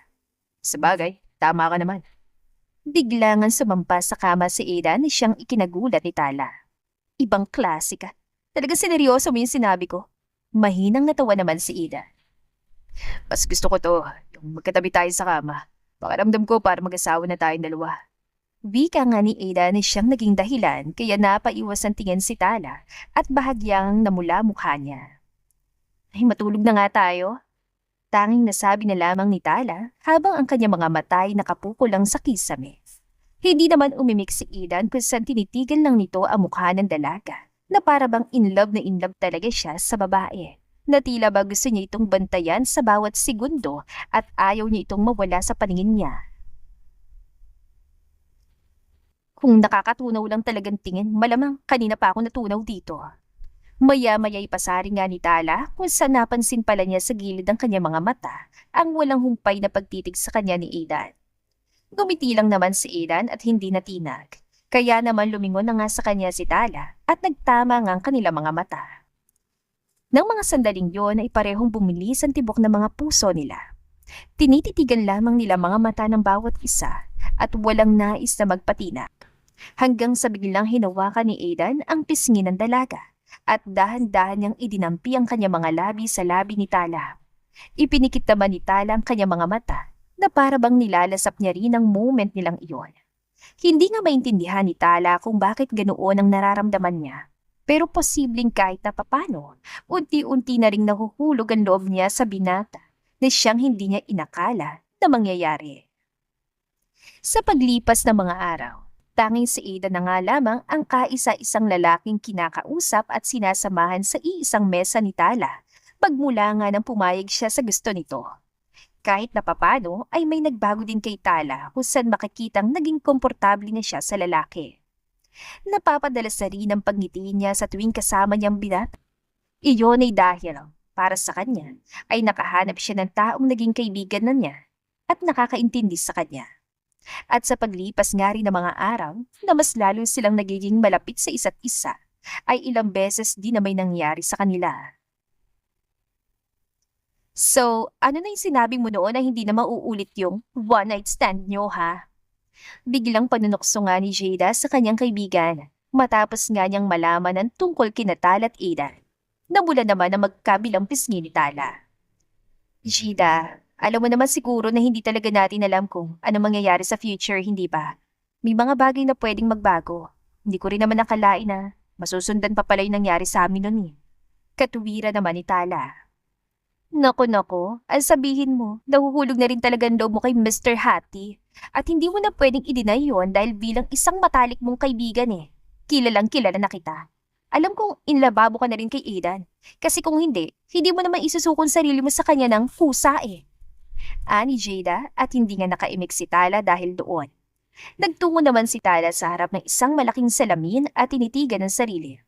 Sabagay, tama ka naman. Bigla ngang sumampa sa kama si Aidan na siyang ikinagulat ni Tala. Ibang klase ka. Talaga sineryoso mo yung sinabi ko. Mahinang natawa naman si Aidan. Mas gusto ko to, yung magkatabi tayo sa kama. Pakiramdam ko para mag-asawa na tayong dalawa. Wika nga ni Aidan na siyang naging dahilan kaya napaiwas ang tingin si Tala at bahagyang namula mukha niya. Ay, matulog na nga tayo. Tanging nasabi na lamang ni Tala habang ang kanyang mga mata ay nakapukol lang sa kisame. Hindi naman umimik si Aidan kung saan tinitigan lang nito ang mukha ng dalaga na para bang in love talaga siya sa babae. Na tila ba gusto niya itong bantayan sa bawat segundo at ayaw niya itong mawala sa paningin niya. Kung nakakatunaw lang talagang tingin, malamang kanina pa ako natunaw dito. Maya-maya'y pasaring nga ni Tala kung saan napansin pala niya sa gilid ng kanyang mga mata ang walang humpay na pagtitig sa kanya ni Aidan. Gumiti lang naman si Aidan at hindi natinag. Kaya naman lumingon na nga sa kanya si Tala at nagtama nga ang kanilang mga mata. Nang mga sandaling yon ay parehong bumilis ang tibok ng mga puso nila. Tinititigan lamang nila mga mata ng bawat isa at walang nais na magpatina. Hanggang sa biglang hinawakan ni Aidan ang pisngi ng dalaga at dahan-dahan niyang idinampi ang kanyang mga labi sa labi ni Tala. Ipinikit naman ni Tala ang kanyang mga mata na para bang nilalasap niya rin ang moment nilang iyon. Hindi nga maintindihan ni Tala kung bakit ganoon ang nararamdaman niya. Pero posibleng kahit na papano, unti-unti na ring nahuhulog ang loob niya sa binata na siyang hindi niya inakala na mangyayari. Sa paglipas ng mga araw, tanging si Aidan na nga lamang ang kaisa-isang lalaking kinakausap at sinasamahan sa iisang mesa ni Tala, pagmula nga nang pumayag siya sa gusto nito. Kahit na papano ay may nagbago din kay Tala kung saan makikitang naging komportable na siya sa lalaki. Napapadalas na rin ang pagngiti niya sa tuwing kasama niyang binata. Iyon ay dahil, para sa kanya, ay nakahanap siya ng taong naging kaibigan na niya at nakakaintindi sa kanya. At sa paglipas nga rin ng mga araw na mas lalo silang nagiging malapit sa isa't isa, ay ilang beses din na may nangyari sa kanila. So, ano na yung sinabi mo noon na hindi na mauulit yung one-night stand niyo, ha? Biglang panunokso nga ni Jada sa kanyang kaibigan matapos nga niyang malaman ang tungkol kina Tala at Aidan. Namula naman ang magkabilang pisngi ni Tala. Jada, alam mo naman siguro na hindi talaga natin alam kung ano mangyayari sa future, hindi ba? May mga bagay na pwedeng magbago. Hindi ko rin naman nakalain na masusundan pa pala yung nangyari sa amin noon. Katuwira naman ni Tala. Nako, ang sabihin mo, nahuhulog na rin talagang loob mo kay Mr. Hattie. At hindi mo na pwedeng i-deny yun dahil bilang isang matalik mong kaibigan eh. Kilalang kilala na kita. Alam kong inlababo ka na rin kay Aidan. Kasi kung hindi mo naman isusukon sarili mo sa kanya ng pusa eh. Ani Jada at hindi nga nakaimik si Tala dahil doon. Nagtungo naman si Tala sa harap ng isang malaking salamin at tinitigan ng sarili.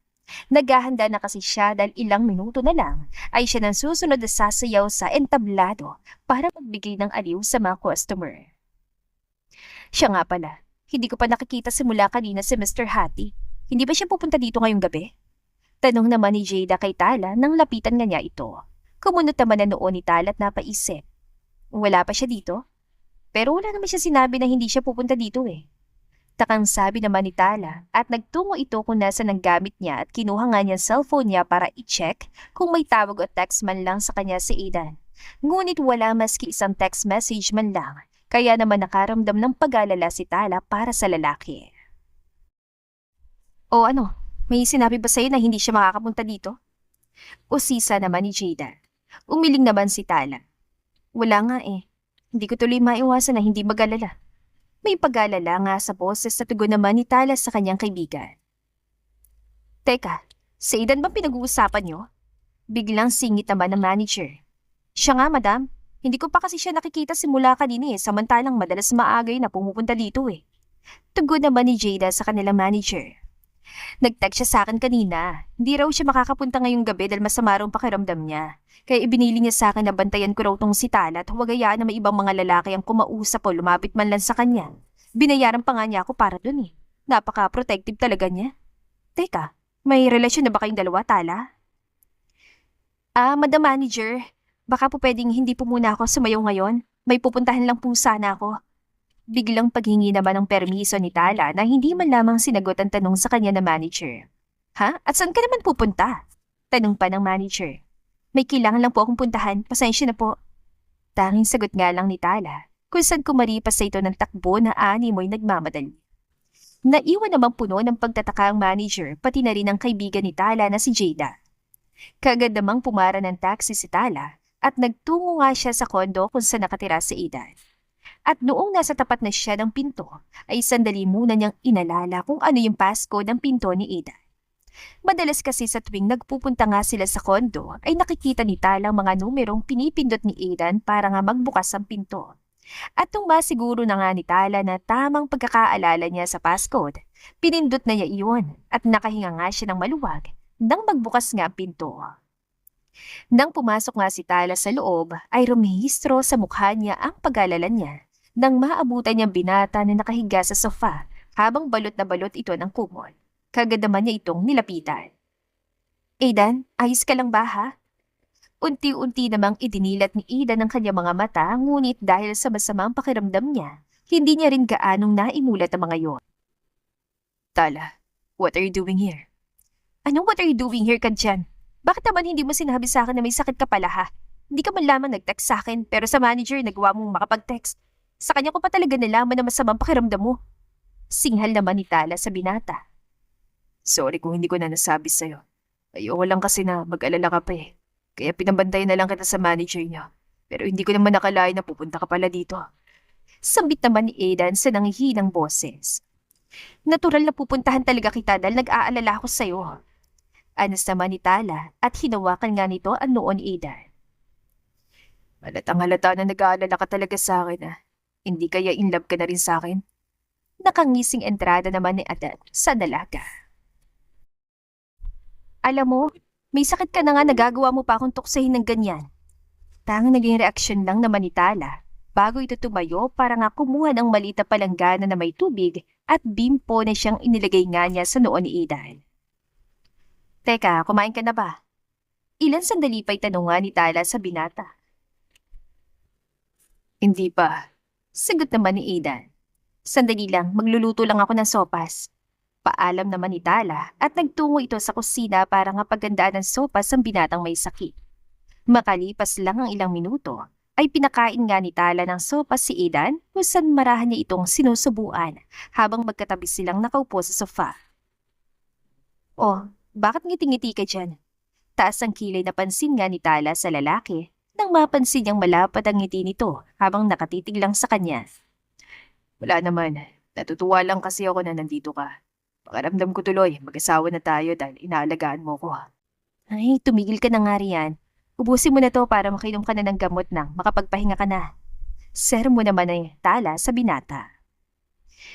Naghahanda na kasi siya dahil ilang minuto na lang ay siya nang susunod na sasayaw sa entablado para magbigay ng aliw sa mga customer. Siya nga pala, hindi ko pa nakikita simula kanina si Mr. Hattie. Hindi ba siya pupunta dito ngayong gabi? Tanong naman ni Jada kay Tala nang lapitan nga niya ito. Kumunot naman na noon ni Tala at napaisip. Wala pa siya dito? Pero wala naman siya sinabi na hindi siya pupunta dito eh. Takang sabi naman ni Tala at nagtungo ito kung nasa ng gamit niya at kinuha nga niya cellphone niya para i-check kung may tawag o text man lang sa kanya si Aidan. Ngunit wala maski isang text message man lang, kaya naman nakaramdam ng pag-alala si Tala para sa lalaki. O ano, may sinabi ba sa'yo na hindi siya makakapunta dito? Usisa naman ni Jada. Umiling naman si Tala. Wala nga eh. Hindi ko tuloy maiwasan na hindi mag-alala. May pag-alala nga sa boses na tugon naman ni Tala sa kanyang kaibigan. Teka, sa Aidan bang pinag-uusapan niyo? Biglang singit naman ng manager. Siya nga, madam. Hindi ko pa kasi siya nakikita simula kanina eh, samantalang madalas maagay na pumupunta dito eh. Tugon naman ni Jada sa kanilang manager. Nag-tag siya sa akin kanina. Hindi raw siya makakapunta ngayong gabi dahil masama raw ang pakiramdam niya. Kaya ibinili niya sa akin na bantayan ko raw tong si Tala at huwag hayaan na may ibang mga lalaki ang kumausap o lumapit man lang sa kanya. Binayaran pa nga niya ako para dun eh. Napaka-protective talaga niya. Teka, may relasyon na ba kayong dalawa, Tala? Madam Manager, baka po pwedeng hindi po muna ako sumayaw ngayon. May pupuntahan lang po sana ako. Biglang paghingi naman ng permiso ni Tala na hindi man lamang sinagot ang tanong sa kanya na manager. Ha? At saan ka naman pupunta? Tanong pa ng manager. May kailangan lang po akong puntahan, pasensya na po. Tanging sagot nga lang ni Tala, kung saan kumaripas sa ito ng takbo na animoy nagmamadali. Naiwan namang puno ng pagtataka ang manager, pati na rin ang kaibigan ni Tala na si Jada. Kaagad namang pumara ng taxi si Tala at nagtungo nga siya sa kondo kung saan nakatira si Aidan. At noong nasa tapat na siya ng pinto, ay sandali muna niyang inalala kung ano yung passcode ng pinto ni Aidan. Madalas kasi sa tuwing nagpupunta nga sila sa kondo, ay nakikita ni Tala ang mga numerong pinipindot ni Aidan para nga magbukas ang pinto. At nung masiguro na nga ni Tala na tamang pagkakaalala niya sa passcode, pinindot na niya iyon at nakahinga nga siya ng maluwag nang magbukas nga ang pinto. Nang pumasok nga si Tala sa loob, ay rumihistro sa mukha niya ang pag-alala niya nang maabutan niyang binata na nakahiga sa sofa habang balot na balot ito ng kumot. Kagad naman niya itong nilapitan. Aidan, ayos ka lang ba ha? Unti-unti namang idinilat ni Aidan ang kanyang mga mata, ngunit dahil sa masamang pakiramdam niya, hindi niya rin gaanong naimulat ang mga yon. Tala, what are you doing here? Anong what are you doing here ka dyan? Bakit naman hindi mo sinabi sa akin na may sakit ka pala ha? Hindi ka man lamang nag-text sa akin pero sa manager nagawa mong makapag-text. Sa kanya ko pa talaga nalaman na masamang pakiramdam mo. Singhal naman ni Tala sa binata. Sorry kung hindi ko na nasabi sa'yo. Ayoko lang kasi na mag-alala ka pa eh. Kaya pinabantayan na lang kita sa manager niya. Pero hindi ko naman nakalain na pupunta ka pala dito. Sambit naman ni Aidan sa nangihinang boses. Natural na pupuntahan talaga kita dahil nag-aalala ako sa'yo. Anas naman ni Tala at hinawakan nga nito ang noo ni Aidan. Halatang halata na nag-aalala ka talaga sa akin ah. Hindi kaya in love ka na rin sa akin? Nakangising entrada naman ni Adan sa dalaga. Alam mo, may sakit ka na nga nagagawa mo pa akong tuksahin ng ganyan. Tanging naging reaksyon lang naman ni Tala bago ito tumayo para nga kumuha ng maliit na palanggana na may tubig at bimpo na siyang inilagay nga niya sa noo ni Aidan. Teka, kumain ka na ba? Ilan sandali pa'y tanong nga ni Tala sa binata. Hindi pa. Sagot naman ni Aidan. Sandali lang, magluluto lang ako ng sopas. Paalam naman ni Tala at nagtungo ito sa kusina para nga paggandaan ng sopas ang binatang may sakit. Makalipas lang ang ilang minuto, ay pinakain nga ni Tala ng sopas si Aidan kung saan marahan niya itong sinusubuan habang magkatabi silang nakaupo sa sofa. Oh, bakit ngiti-ngiti ka dyan? Taas ang kilay na pansin nga ni Tala sa lalaki nang mapansin niyang malapad ang ngiti nito habang nakatitig lang sa kanya. Wala naman. Natutuwa lang kasi ako na nandito ka. Pakiramdam ko tuloy, mag-asawa na tayo dahil inaalagaan mo ko. Ay, tumigil ka na nga riyan. Ubusin mo na to para makainom ka na ng gamot nang makapagpahinga ka na. Sir mo naman ay Tala sa binata.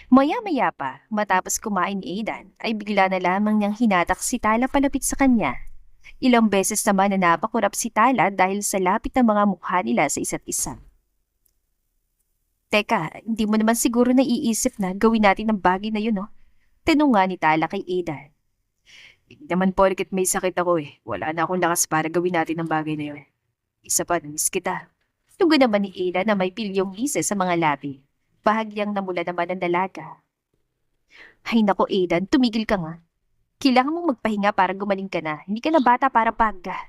Maya-maya pa, matapos kumain ni Aidan, ay bigla na lamang niyang hinatak si Tala palapit sa kanya. Ilang beses naman na napakurap si Tala dahil sa lapit ng mga mukha nila sa isa't isa. Teka, hindi mo naman siguro naiisip na gawin natin ang bagay na yun, no? Tanong nga ni Tala kay Aidan. Hindi naman porket may sakit ako eh. Wala na akong lakas para gawin natin ang bagay na yun. Isa pa, namiss kita. Tugon naman ni Aidan na may pilyong ngisi sa mga labi. Bahagyang namula naman ang dalaga. Ay nako Aidan, tumigil ka nga. Kailangan mong magpahinga para gumaling ka na. Hindi ka na bata para pagga.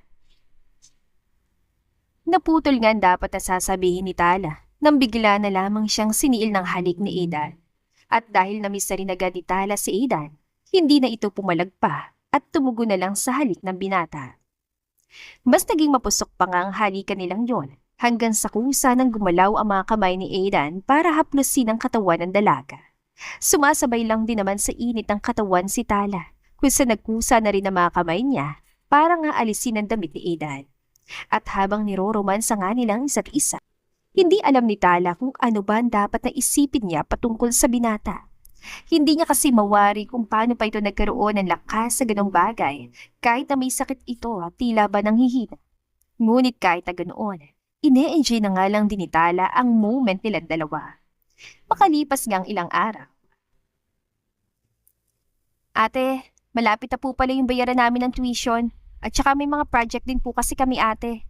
Naputol nga ang dapat na sasabihin ni Tala nang bigla na lamang siyang siniil ng halik ni Aidan. At dahil namiss na rin agad ni Tala si Aidan, hindi na ito pumalag pa at tumugon na lang sa halik ng binata. Mas naging mapusok pa nga ang halikan nilang yon hanggang sa kusa nang gumalaw ang mga kamay ni Aidan para haplusin ang katawan ng dalaga. Sumasabay lang din naman sa init ng katawan si Tala, kung sa nagkusa na rin ang mga kamay niya para nga alisin ang damit ni Aidan. At habang niroromansa nga nilang isa't isa, hindi alam ni Tala kung ano ba ang dapat na isipin niya patungkol sa binata. Hindi niya kasi mawari kung paano pa ito nagkaroon ng lakas sa ganong bagay kahit na may sakit ito at tila ba nang hihina. Ngunit kahit na ganoon, ine-enjoy na nga lang din ni Tala ang moment nilang dalawa. Makalipas ngang ilang araw. Ate, malapit na po pala yung bayaran namin ng tuition at saka may mga project din po kasi kami ate.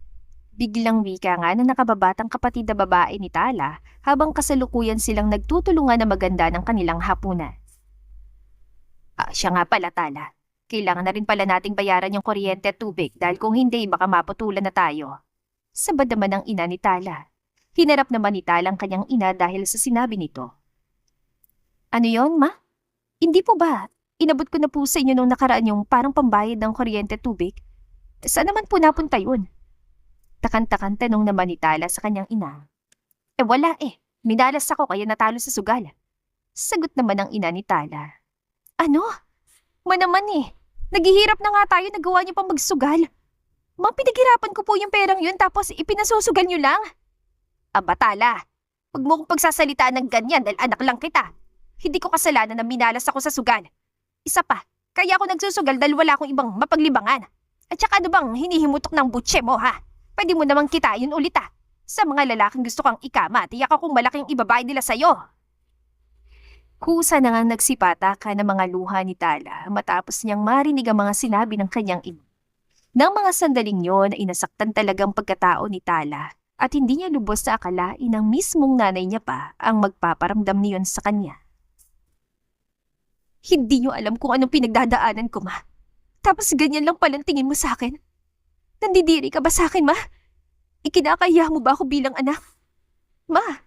Biglang wika nga ng nakababatang kapatid na babae ni Tala habang kasalukuyan silang nagtutulungan na maganda ng kanilang hapunan. Siya nga pala Tala, kailangan na rin pala nating bayaran yung kuryente at tubig dahil kung hindi baka maputulan na tayo. Sabad naman ang ina ni Tala. Hinarap naman ni Tala ang kanyang ina dahil sa sinabi nito. Ano yon, ma? Hindi po ba? Inabot ko na po sa inyo nung nakaraan yung parang pambayad ng kuryente at tubig. Saan naman po napunta yun? Takan-takan tanong naman ni Tala sa kanyang ina. Wala minalas ako kaya natalo sa sugal. Sagot naman ng ina ni Tala. Ano? Manaman naghihirap na nga tayo nagawa niyo pang magsugal. Ma, pinaghirapan ko po yung perang yun tapos ipinasusugal niyo lang. Aba Tala, huwag mo kong pagsasalitaan ng ganyan dahil anak lang kita. Hindi ko kasalanan na minalas ako sa sugal. Isa pa, kaya ako nagsusugal dahil wala akong ibang mapaglibangan. At saka ano bang hinihimutok ng butse mo ha? Pwede mo namang kitain ulit Sa mga lalaking gusto kang ikama, tiyak akong malaking ibabay nila sa'yo. Kusa na nga nagsipataka ng mga luha ni Tala matapos niyang marinig ang mga sinabi ng kanyang ina. Nang mga sandaling yon ay nasaktan talagang pagkatao ni Tala at hindi niya lubos sa akalain ng mismong nanay niya pa ang magpaparamdam niyon sa kanya. Hindi niyo alam kung anong pinagdadaanan ko, ma. Tapos ganyan lang palang tingin mo sa akin. Nandidiri ka ba sa akin, ma? Ikinakaya mo ba ako bilang anak? Ma,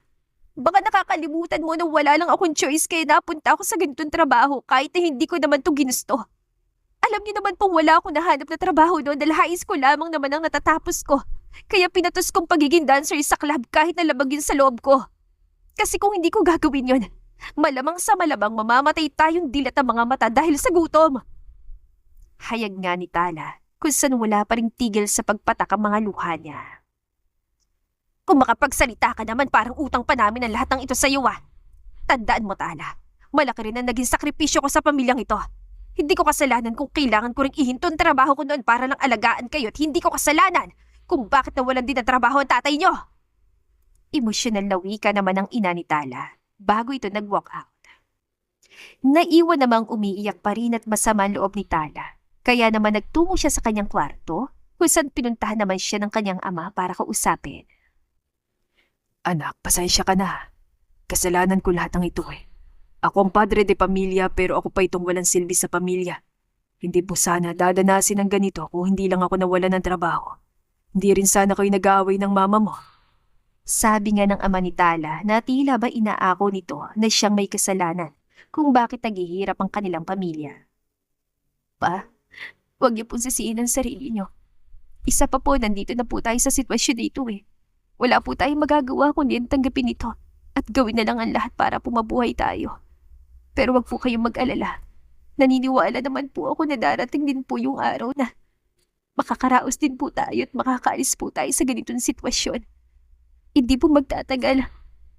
baka nakakalimutan mo na wala lang akong choice kaya napunta ako sa ganitong trabaho kahit na hindi ko naman to ginusto. Alam niyo naman pong wala akong nahanap na trabaho noon dahil high school lamang naman ang natatapos ko. Kaya pinatos kong pagiging dancer sa club kahit nalabag yun sa loob ko. Kasi kung hindi ko gagawin yun, malamang sa malamang mamamatay tayong dilat ang mga mata dahil sa gutom. Hayag nga ni Tala kung saan wala pa ring tigil sa pagpatak ang mga luha niya. Kung makapagsalita ka naman parang utang pa namin ang lahat ng ito sa iyo Tandaan mo Tala, malaki rin ang naging sakripisyo ko sa pamilyang ito. Hindi ko kasalanan kung kailangan ko ring ihinto ang trabaho ko noon para lang alagaan kayo at hindi ko kasalanan kung bakit nawalan din ang trabaho ang tatay niyo. Emosyonal na wika naman ang ina ni Tala bago ito nag-walk out. Naiwan namang umiiyak pa rin at masama ang loob ni Tala. Kaya naman nagtungo siya sa kanyang kwarto kung saan pinuntahan naman siya ng kanyang ama para kausapin. Anak, pasensya ka na. Kasalanan ko lahat ng ito Ako ang padre de pamilya pero ako pa itong walang silbi sa pamilya. Hindi po sana dadanasin ng ganito kung hindi lang ako nawalan ng trabaho. Hindi rin sana kayo nag-aaway ng mama mo. Sabi nga ng ama ni Tala na tila ba inaako nito na siyang may kasalanan kung bakit naghihirap ang kanilang pamilya. Pa, huwag niyo pong sisihin ang sarili niyo. Isa pa po, nandito na po tayo sa sitwasyon na ito Wala po tayong magagawa kundi tanggapin ito at gawin na lang ang lahat para pumabuhay tayo. Pero wag po kayong mag-alala. Naniniwala naman po ako na darating din po yung araw na makakaraos din po tayo at makakaalis po tayo sa ganitong sitwasyon. Hindi po magtatagal.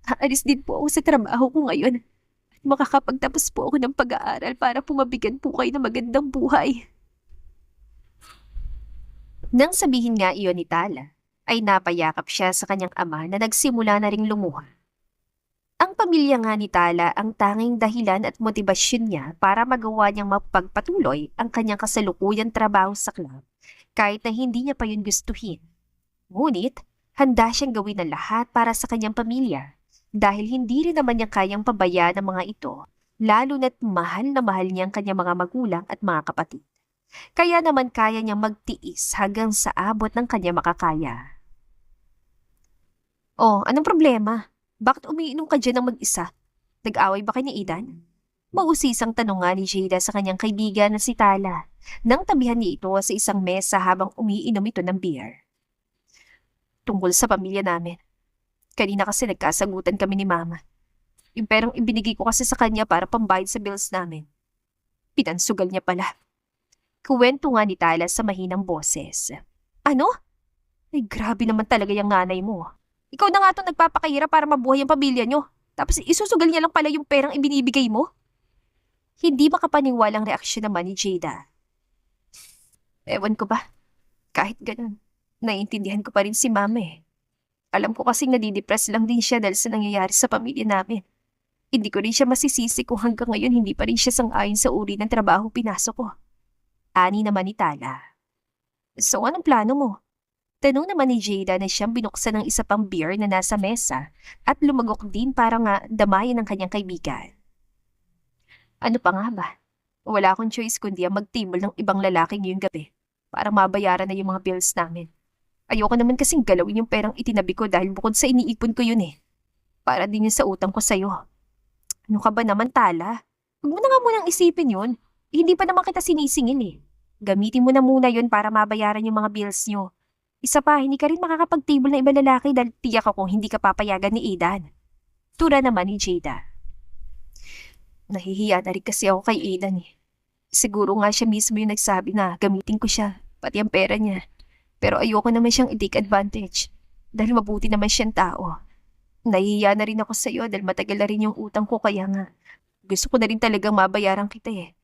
Aalis din po ako sa trabaho ko ngayon. At makakapagtapos po ako ng pag-aaral para pumabigyan po kayo ng magandang buhay. Nang sabihin nga iyon ni Tala, ay napayakap siya sa kanyang ama na nagsimula na ring lumuha. Ang pamilya nga ni Tala ang tanging dahilan at motibasyon niya para magawa niyang mapagpatuloy ang kanyang kasalukuyang trabaho sa club kahit na hindi niya pa yun gustuhin. Ngunit, handa siyang gawin ang lahat para sa kanyang pamilya dahil hindi rin naman niya kayang pabayaan ang mga ito lalo na't mahal na mahal niya ang kanyang mga magulang at mga kapatid. Kaya naman kaya niyang magtiis hanggang sa abot ng kanyang makakaya. Oh, anong problema? Bakit umiinom ka dyan ng mag-isa? Nag-away ba kayo ni Aidan? Mausisang tanong nga ni Jada sa kanyang kaibigan na si Tala nang tabihan niya ito sa isang mesa habang umiinom ito ng beer. tungkol sa pamilya namin. Kanina kasi nagkasagutan kami ni Mama. Yung perang ibinigay ko kasi sa kanya para pambayad sa bills namin. Pinansugal niya pala. Kuwento nga ni Tala sa mahinang boses. Ano? Ay, grabe naman talaga yung nanay mo. Ikaw na nga itong nagpapakahirap para mabuhay ang pamilya nyo. Tapos isusugal niya lang pala yung perang ibinibigay mo? Hindi makapaniwalang reaksyon naman ni Jada. Ewan ko ba? Kahit ganun, naiintindihan ko pa rin si Mama eh. Alam ko kasing nadidepress lang din siya dahil sa nangyayari sa pamilya namin. Hindi ko rin siya masisisi kung hanggang ngayon hindi pa rin siya sang-ayon sa uri ng trabaho pinasok ko. Ani naman ni Tala. So anong plano mo? Tanong naman ni Jada na siyang binuksan ng isa pang beer na nasa mesa at lumagok din para nga damayan ng kanyang kaibigan. Ano pa nga ba? Wala akong choice kundi ang magtimol ng ibang lalaki ngayong gabi para mabayaran na yung mga bills namin. Ayoko naman kasing galawin yung perang itinabi ko dahil bukod sa iniipon ko yun eh. Para din yun sa utang ko sa'yo. Ano ka ba naman, Tala? Huwag mo na nga munang isipin yun. Hindi pa naman kita sinisingil eh. Gamitin mo na muna yun para mabayaran yung mga bills nyo. Isa pa, hindi ka rin makakapag-table na ibang lalaki dahil tiyak ako hindi ka papayagan ni Aidan. Tura naman ni Jada. Nahihiya na rin kasi ako kay Aidan eh. Siguro nga siya mismo yung nagsabi na gamitin ko siya, pati ang pera niya. Pero ayoko naman siyang i-take advantage dahil mabuti naman siyang tao. Nahihiya na rin ako sa iyo dahil matagal na rin yung utang ko kaya nga. Gusto ko na rin talagang mabayaran kita eh.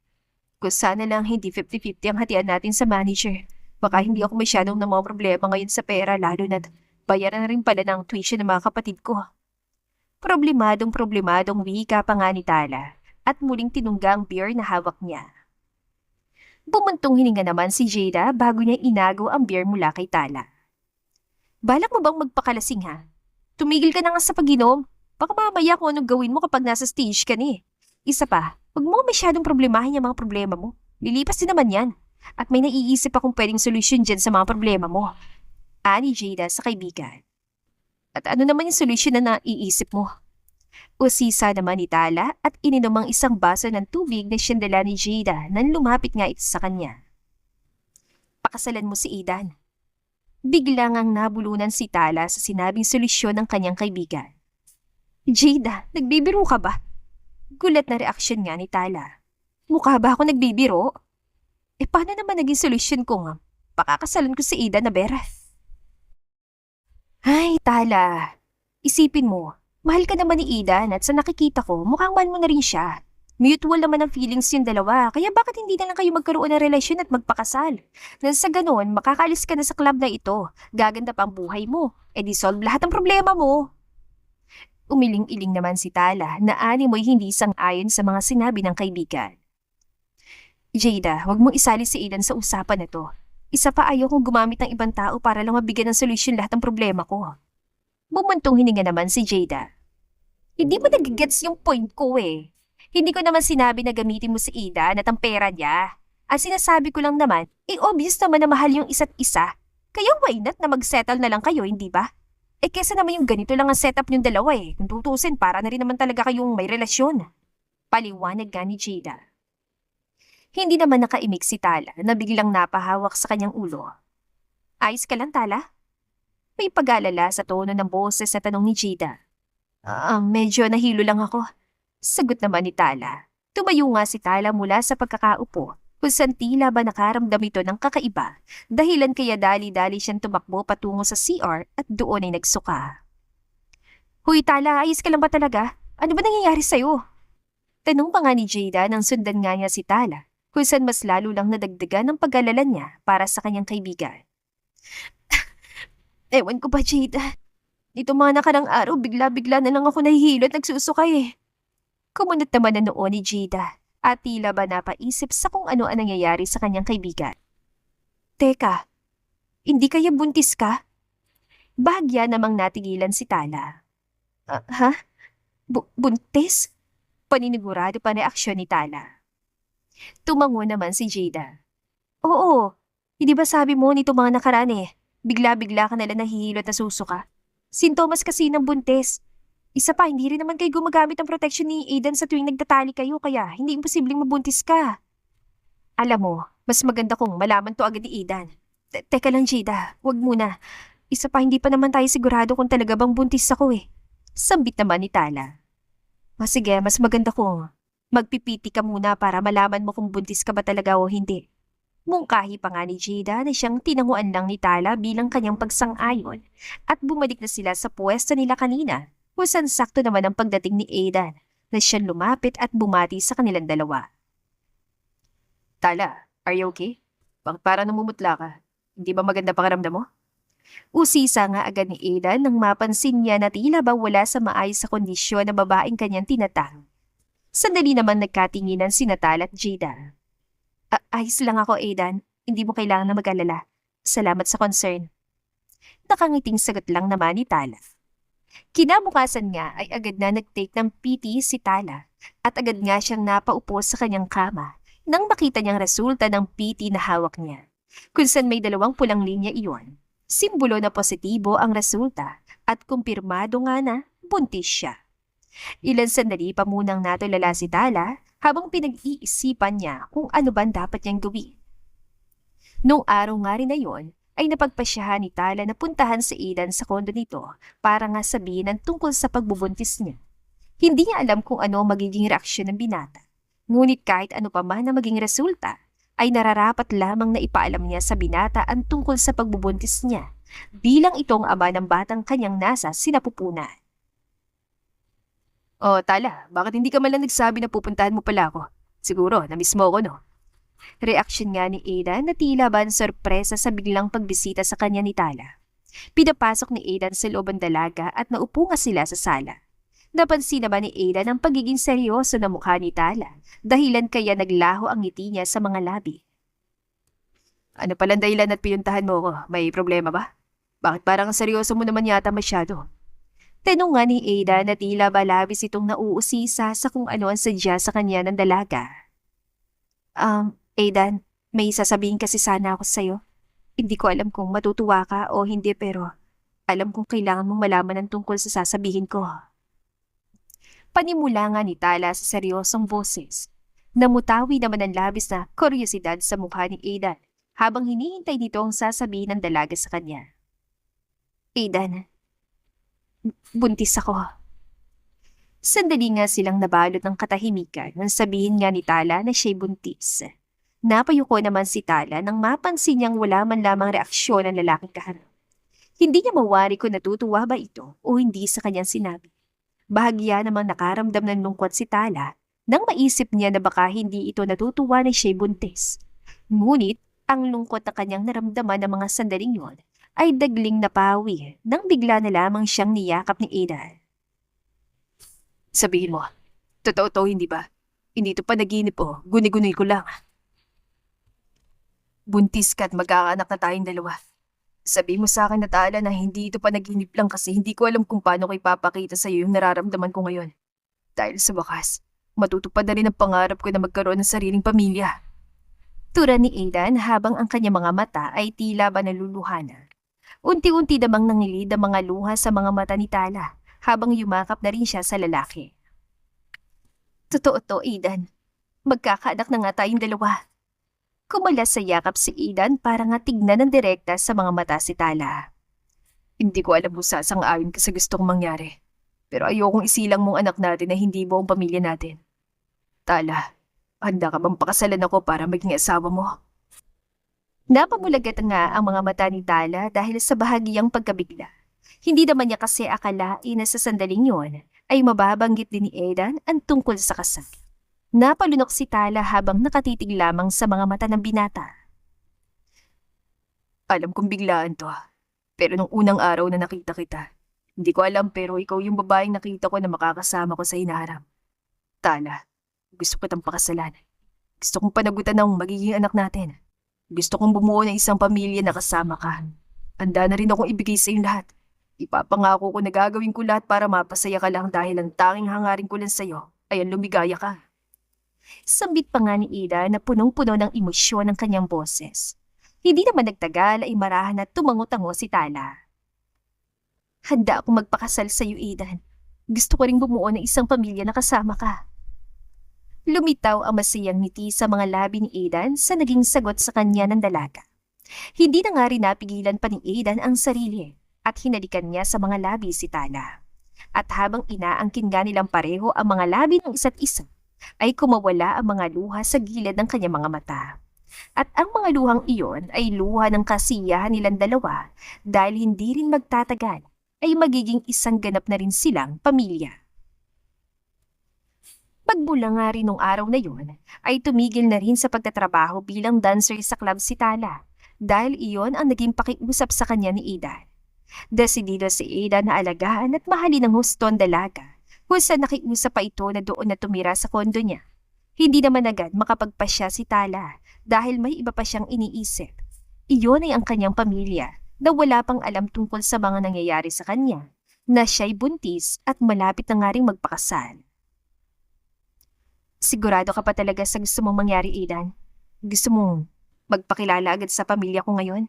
Kung sana lang hindi 50-50 ang hatian natin sa manager. Baka hindi ako masyadong na mga problema ngayon sa pera lalo na bayaran na rin pala ng tuition ng mga kapatid ko. Problemadong wika pa nga ni Tala at muling tinungga ang beer na hawak niya. Bumuntong hininga naman si Jada bago niya inago ang beer mula kay Tala. Balak mo bang magpakalasing ha? Tumigil ka na nga sa pag-inom. Baka mamaya kung anong gawin mo kapag nasa stage ka ni. Isa pa, huwag mo masyadong problemahin yung mga problema mo. Lilipas din naman yan. At may naiisip akong pwedeng solusyon dyan sa mga problema mo. Ani Jada sa kaibigan. At ano naman yung solusyon na naiisip mo? Usisa naman ni Tala at ininom ang isang baso ng tubig na siyandala ni Jada nang lumapit nga ito sa kanya. Pakasalan mo si Aidan. Biglang ang nabulunan si Tala sa sinabing solusyon ng kanyang kaibigan. Jada, nagbibiro ka ba? Gulat na reaksyon nga ni Tala. Mukha ba ako nagbibiro? Paano naman naging solusyon ko nga? Pakakasalan ko si Aidan na Bera. Ay, Tala. Isipin mo, mahal ka naman ni Aidan at sa nakikita ko, mukhang mahal mo na rin siya. Mutual naman ang feelings yung dalawa, kaya bakit hindi na lang kayo magkaroon ng relasyon at magpakasal? Nang sa ganoon, makakaalis ka na sa club na ito. Gaganda pa ang buhay mo. Di solve lahat ng problema mo. Umiling-iling naman si Tala na ani mo'y hindi sang-ayon sa mga sinabi ng kaibigan. Jada, huwag mong isali si Aidan sa usapan na to. Isa pa ayaw kong gumamit ng ibang tao para lang mabigyan ng solusyon lahat ng problema ko. Bumuntong hininga naman si Jada. Hindi mo nagigets yung point ko eh. Hindi ko naman sinabi na gamitin mo si Aidan at ang pera niya. Ang sinasabi ko lang naman, obvious naman na mahal yung isa't isa. Kaya why not na mag-settle na lang kayo, hindi ba? Kesa naman yung ganito lang ang setup niyong dalawa eh. Kung tutusin, para na rin naman talaga kayong may relasyon. Paliwanag nga ni Jada. Hindi naman nakaimik si Tala na biglang napahawak sa kanyang ulo. Ayos ka lang, Tala? May pag-alala sa tono ng boses na tanong ni Jada. Medyo nahilo lang ako. Sagot naman ni Tala. Tumayo nga si Tala mula sa pagkakaupo kung saan tila ba nakaramdam ito ng kakaiba dahilan kaya dali-dali siyang tumakbo patungo sa CR at doon ay nagsuka. Huy Tala, ayos ka lang ba talaga? Ano ba nangyayari sa'yo? Tanong pa nga ni Jada nang sundan nga niya si Tala kung saan mas lalo lang nadagdagan ng pag-alala niya para sa kanyang kaibigan. Ewan ko ba, Jada? Dito mga nakarang araw, bigla-bigla na lang ako nahihilo at nagsusukay eh. Kumunot naman na noon ni Jada at tila ba napaisip sa kung ano ang nangyayari sa kanyang kaibigan. Teka, hindi kaya buntis ka? Bahagya namang natigilan si Tala. Ha? Buntis? Paninigurado pa na aksyon ni Tala. Tumango naman si Jada. Oo, hindi ba sabi mo nito mga nakaraan eh, bigla-bigla ka nalang nahihilo at nasusuka? Sintomas kasi ng buntis. Isa pa, hindi rin naman kayo gumagamit ng protection ni Aidan sa tuwing nagtatali kayo kaya hindi imposibleng mabuntis ka. Alam mo, mas maganda kung malaman to agad ni Aidan. Teka lang, Jada, wag muna. Isa pa hindi pa naman tayo sigurado kung talaga bang buntis ako eh. Sambit naman ni Tala. Sige, mas maganda kung magpipiti ka muna para malaman mo kung buntis ka ba talaga o hindi. Mungkahi pa nga ni Jada na siyang tinanguan lang ni Tala bilang kanyang pagsang-ayon at bumalik na sila sa pwesto nila kanina kung saan sakto naman ang pagdating ni Aidan na siyang lumapit at bumati sa kanilang dalawa. Tala, are you okay? Bakit parang namumutla ka? Hindi ba maganda pakiramdam mo? Usisa nga agad ni Aidan nang mapansin niya na tila ba wala sa maayos sa kondisyon na babaeng kanyang tinatang. Sandali naman nagkatinginan si Natal at Jada. Ayos lang ako, Aidan. Hindi mo kailangan na mag-alala. Salamat sa concern. Nakangiting sagot lang naman ni Tala. Kinabukasan nga ay agad na nag-take ng PT si Tala at agad nga siyang napaupo sa kanyang kama nang makita niyang resulta ng PT na hawak niya. Kung saan may 2 pulang linya iyon. Simbolo na positibo ang resulta at kumpirmado nga na buntis siya. Ilan sandali pa munang natulala si Tala habang pinag-iisipan niya kung ano ba dapat niyang gawin. Noong araw nga rin na yon ay napagpasyahan ni Tala na puntahan si Aidan sa kondo nito para nga sabihin ang tungkol sa pagbubuntis niya. Hindi niya alam kung ano magiging reaksyon ng binata. Ngunit kahit ano pa man na maging resulta, ay nararapat lamang na ipaalam niya sa binata ang tungkol sa pagbubuntis niya bilang itong ama ng batang kanyang nasa sinapupunan. Oh, Tala, bakit hindi ka malang nagsabi na pupuntahan mo pala ako? Siguro, na-miss mo ako, no? Reaksyon nga ni Aidan na tila ba ang sorpresa sa biglang pagbisita sa kanya ni Tala. Pinapasok ni Aidan sa loob ng dalaga at naupo nga sila sa sala. Napansin naman ni Aidan ang pagiging seryoso na mukha ni Tala, dahilan kaya naglaho ang ngiti niya sa mga labi. Ano palang dahilan at pinuntahan mo ako? May problema ba? Bakit parang seryoso mo naman yata masyado? Tanong nga ni Aidan na tila ba labis itong nauusisa sa kung ano ang sadya sa kanya ng dalaga. Aidan, may sasabihin kasi sana ako sa'yo. Hindi ko alam kung matutuwa ka o hindi pero alam kong kailangan mong malaman ang tungkol sa sasabihin ko. Panimula nga ni Tala sa seryosong boses. Namutawi naman ang labis na kuryosidad sa mukha ni Aidan habang hinihintay nito ang sasabihin ng dalaga sa kanya. Aidan, buntis ako. Sandali nga silang nabalot ng katahimikan nang sabihin nga ni Tala na siya'y buntis. Napayuko naman si Tala nang mapansin niyang wala man lamang reaksyon ng lalaking kaharap. Hindi niya mawari kung natutuwa ba ito o hindi sa kanyang sinabi. Bahagya namang nakaramdam ng lungkot si Tala nang maisip niya na baka hindi ito natutuwa na siya'y buntis. Ngunit ang lungkot na kanyang naramdaman ng mga sandaling yon ay dagling napawi nang bigla na lamang siyang niyakap ni Aidan. Sabihin mo, totoo to hindi ba? Hindi to panaginip o guni-guni ko lang. Buntis ka at magkakaanak na tayong dalawa. Sabi mo sa akin na Tala na hindi ito panaginip lang kasi hindi ko alam kung paano ko ipapakita sa iyo yung nararamdaman ko ngayon. Dahil sa wakas, matutupad na rin ang pangarap ko na magkaroon ng sariling pamilya. Tura ni Aidan habang ang kanyang mga mata ay tila ba naluluhana. Unti-unti namang nangilid ang mga luha sa mga mata ni Tala habang yumakap na rin siya sa lalaki. Totoo to, Aidan. Magkakaanak na nga tayong dalawa. Kumalas sa yakap si Aidan para nga tignan ng direkta sa mga mata si Tala. Hindi ko alam kung sasang-ayon ka sa gusto kong mangyari. Pero ayokong isilang mong anak natin na hindi buong pamilya natin. Tala, handa ka bang pakasalan ako para maging asawa mo? Napamulagat nga ang mga mata ni Tala dahil sa bahagiyang pagkabigla. Hindi naman niya kasi akalain na sa sandaling yon ay mababanggit din ni Aidan ang tungkol sa kasal. Napalunok si Tala habang nakatitig lamang sa mga mata ng binata. Alam kong biglaan to. Pero nung unang araw na nakita kita, hindi ko alam pero ikaw yung babaeng nakita ko na makakasama ko sa hinaharap. Tala, gusto ko kitang pakasalan. Gusto kong panagutan ng magiging anak natin. Gusto kong bumuo ng isang pamilya na kasama ka. Handa na rin akong ibigay sa iyo lahat. Ipapangako ko na gagawin ko lahat para mapasaya ka lang dahil ang tanging hangarin ko lang sa iyo ay ang lumigaya ka. Sambit pa nga ni Ida na punong-puno ng emosyon ng kanyang boses. Hindi naman nagtagal ay marahan na tumango-tango si Tala. Handa akong magpakasal sa iyo, Aidan. Gusto ko ring bumuo ng isang pamilya na kasama ka. Lumitaw ang masayang ngiti sa mga labi ni Aidan sa naging sagot sa kanya ng dalaga. Hindi na nga rin napigilan pa ni Aidan ang sarili at hinalikan niya sa mga labi si Tala. At habang inaangkin nga nilang pareho ang mga labi ng isa't isa, ay kumawala ang mga luha sa gilid ng kanyang mga mata. At ang mga luhang iyon ay luha ng kasiyahan nilang dalawa dahil hindi rin magtatagal ay magiging isang ganap na rin silang pamilya. Pagmula nga rin nung araw na yun, ay tumigil na rin sa pagtatrabaho bilang dancer sa club si Tala dahil iyon ang naging pakiusap sa kanya ni Aidan. Desidido si Aidan na alagaan at mahalin ng husto ang dalaga kung saan nakiusap pa ito na doon na tumira sa kondo niya. Hindi naman agad makapagpasya si Tala dahil may iba pa siyang iniisip. Iyon ay ang kanyang pamilya na wala pang alam tungkol sa mga nangyayari sa kanya, na siya'y buntis at malapit na nga ring magpakasal. Sigurado ka pa talaga sa gusto mong mangyari, Aidan? Gusto mong magpakilala agad sa pamilya ko ngayon?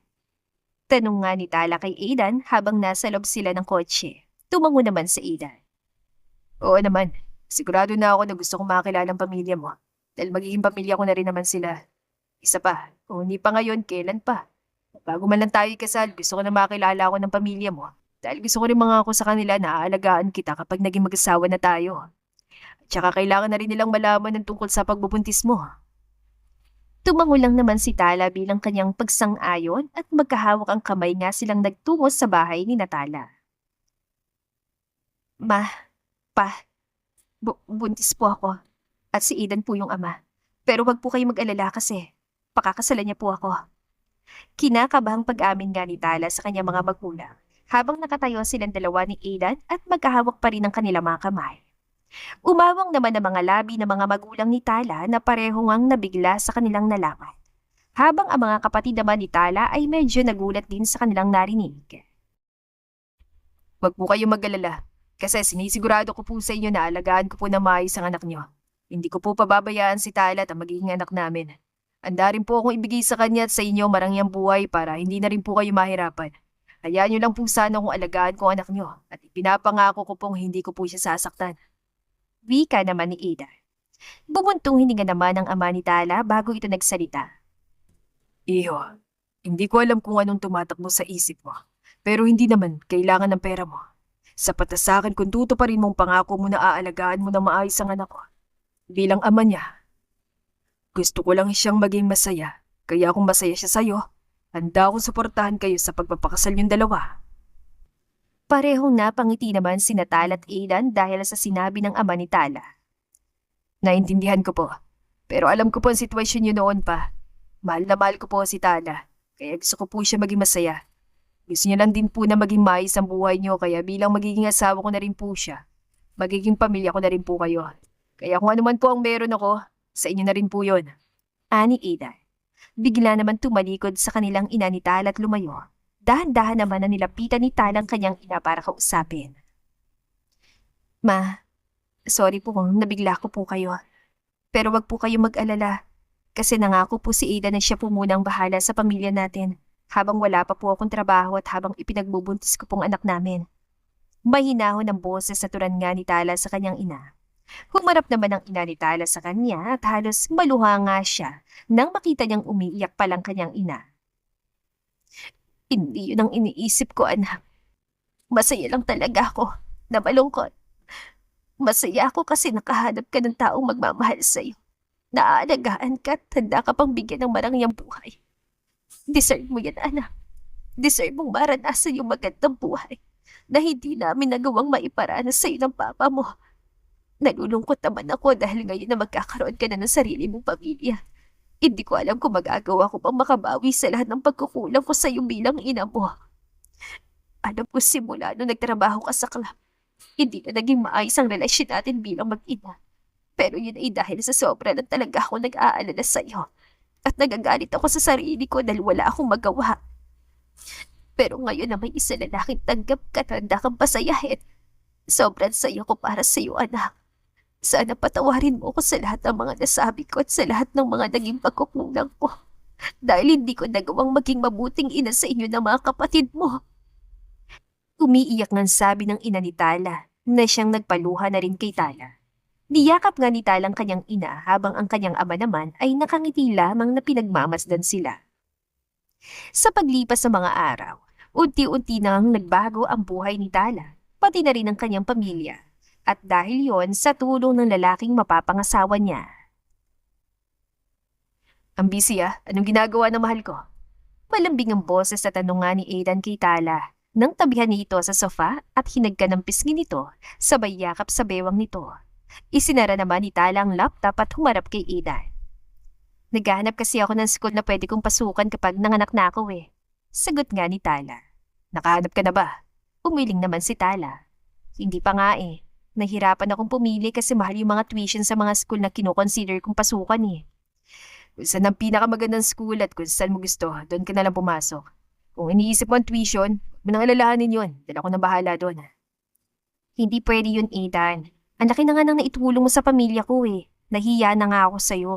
Tanong nga ni Tala kay Aidan habang nasa loob sila ng kotse. Tumango naman si Aidan. Oo naman, sigurado na ako na gusto kong makakilala ang pamilya mo. Dahil magiging pamilya ko na rin naman sila. Isa pa, kung hindi pa ngayon, kailan pa? Bago man lang tayo ikasal, gusto ko na makakilala ako ng pamilya mo. Dahil gusto ko rin mga ako sa kanila na aalagaan kita kapag naging mag-asawa na tayo. Tsaka kailangan na rin nilang malaman ng tungkol sa pagbubuntis mo. Tumango lang naman si Tala bilang kanyang pagsang-ayon at magkahawak ang kamay nga silang nagtungo sa bahay ni Tala. Ma, pa, buntis po ako at si Aidan po yung ama. Pero wag po kayo mag-alala kasi pakakasalan niya po ako. Kinakabahang pag-amin nga ni Tala sa kanyang mga magulang habang nakatayo silang dalawa ni Aidan at magkahawak pa rin ang kanilang mga kamay. Umawang naman ang mga labi ng mga magulang ni Tala na pareho ngang nabigla sa kanilang nalaman. Habang ang mga kapatid naman ni Tala ay medyo nagulat din sa kanilang narinig. Huwag po kayo mag-alala, kasi sinisigurado ko po sa inyo na alagaan ko po na maayos ang anak niyo. Hindi ko po pababayaan si Tala at ang magiging anak namin. Handa rin po akong ibigay sa kanya at sa inyo marangyang buhay para hindi na rin po kayo mahirapan. Hayaan niyo lang po sana kung alagaan ko ang anak niyo at ipinapangako ko pong hindi ko po siya sasaktan. Wika naman ni Aidan. Bumuntong hininga naman ang ama ni Tala bago ito nagsalita. Iho, hindi ko alam kung anong tumatakbo sa isip mo. Pero hindi naman kailangan ng pera mo. Sapat na sa akin kung tutuparin mong pangako mo na aalagaan mo na maayos ang anak ko. Bilang ama niya, gusto ko lang siyang maging masaya. Kaya kung masaya siya sa'yo, handa akong suportahan kayo sa pagpapakasal niyong dalawa. Parehong napangiti naman si Tala at Aidan dahil sa sinabi ng ama ni Tala. Naintindihan ko po. Pero alam ko po ang sitwasyon niyo noon pa. Mahal na mahal ko po si Tala. Kaya gusto ko po siya maging masaya. Gusto niya lang din po na maging maayos ang buhay niyo kaya bilang magiging asawa ko na rin po siya. Magiging pamilya ko na rin po kayo. Kaya kung ano man po ang meron ako, sa inyo na rin po yun. Ani Aidan. Bigla naman tumalikod sa kanilang ina ni Tala at lumayo. Dahan-dahan naman na nilapitan ni Tala ang kanyang ina para kausapin. Ma, sorry po kung nabigla ko po kayo. Pero wag po kayo mag-alala. Kasi nangako po si Aidan na siya po munang bahala sa pamilya natin habang wala pa po akong trabaho at habang ipinagbubuntis ko pong anak namin. Mahinahon ang boses sa turan nga ni Tala sa kanyang ina. Humarap naman ang ina ni Tala sa kanya at halos maluha nga siya nang makita niyang umiiyak palang kanyang ina. Hindi yun ang iniisip ko, anak. Masaya lang talaga ako na malungkot. Masaya ako kasi nakahanap ka ng taong magmamahal sa'yo. Naaalagaan ka at handa ka pang bigyan ng marangyang buhay. Deserve mo yan, anak. Deserve mong maranasan yung magandang buhay na hindi namin nagawang maiparana sa'yo ng papa mo. Nalulungkot naman ako dahil ngayon na magkakaroon ka na ng sarili mong pamilya. Hindi ko alam kung magagawa ko pang makabawi sa lahat ng pagkukulang ko sa iyo bilang ina mo. Alam ko simula nung nagtrabaho ka sa club, hindi na naging maayos ang relasyon natin bilang mag-ina. Pero yun ay dahil sa sobra na talaga ako nag-aalala sa iyo. At nagagalit ako sa sarili ko dahil wala akong magawa. Pero ngayon na may isa lalaking tanggap ka at handa kang pasayahin. Sobrang sayo ko para sa iyo, anak. Sana patawarin mo ko sa lahat ng mga nasabi ko at sa lahat ng mga naging pagkukulang ko. Dahil hindi ko nagawang maging mabuting ina sa inyo ng mga kapatid mo. Umiiyak ng sabi ng ina ni Tala na siyang nagpaluha na rin kay Tala. Niyakap nga ni Tala ang kanyang ina habang ang kanyang ama naman ay nakangiti lamang na pinagmamasdan sila. Sa paglipas ng mga araw, unti-unti nang nagbago ang buhay ni Tala, pati na rin ang kanyang pamilya. At dahil yon sa tulong ng lalaking mapapangasawa niya. Ang busy anong ginagawa ng mahal ko? Malambing ang boses at tanong nga ni Aidan kay Tala nang tabihan niya ito sa sofa at hinagka ng pisngi nito sabay yakap sa bewang nito. Isinara naman ni Tala ang laptop at humarap kay Aidan. Naghahanap kasi ako ng school na pwede kong pasukan kapag nanganak na ako eh. Sagot nga ni Tala. Nakahanap ka na ba? Umiling naman si Tala. Hindi pa nga eh. Nahirapan akong pumili kasi mahal yung mga tuition sa mga school na kinoconsider kong pasukan eh. Kung saan ang pinakamagandang school at kung saan mo gusto, doon ka na lang pumasok. Kung iniisip mo ang tuition, huwag mo nang alalahanin yun. Dala ko na bahala doon. Hindi pwede yun, Aidan. Ang laki na nga nang naitulong mo sa pamilya ko eh. Nahiya na nga ako sa'yo.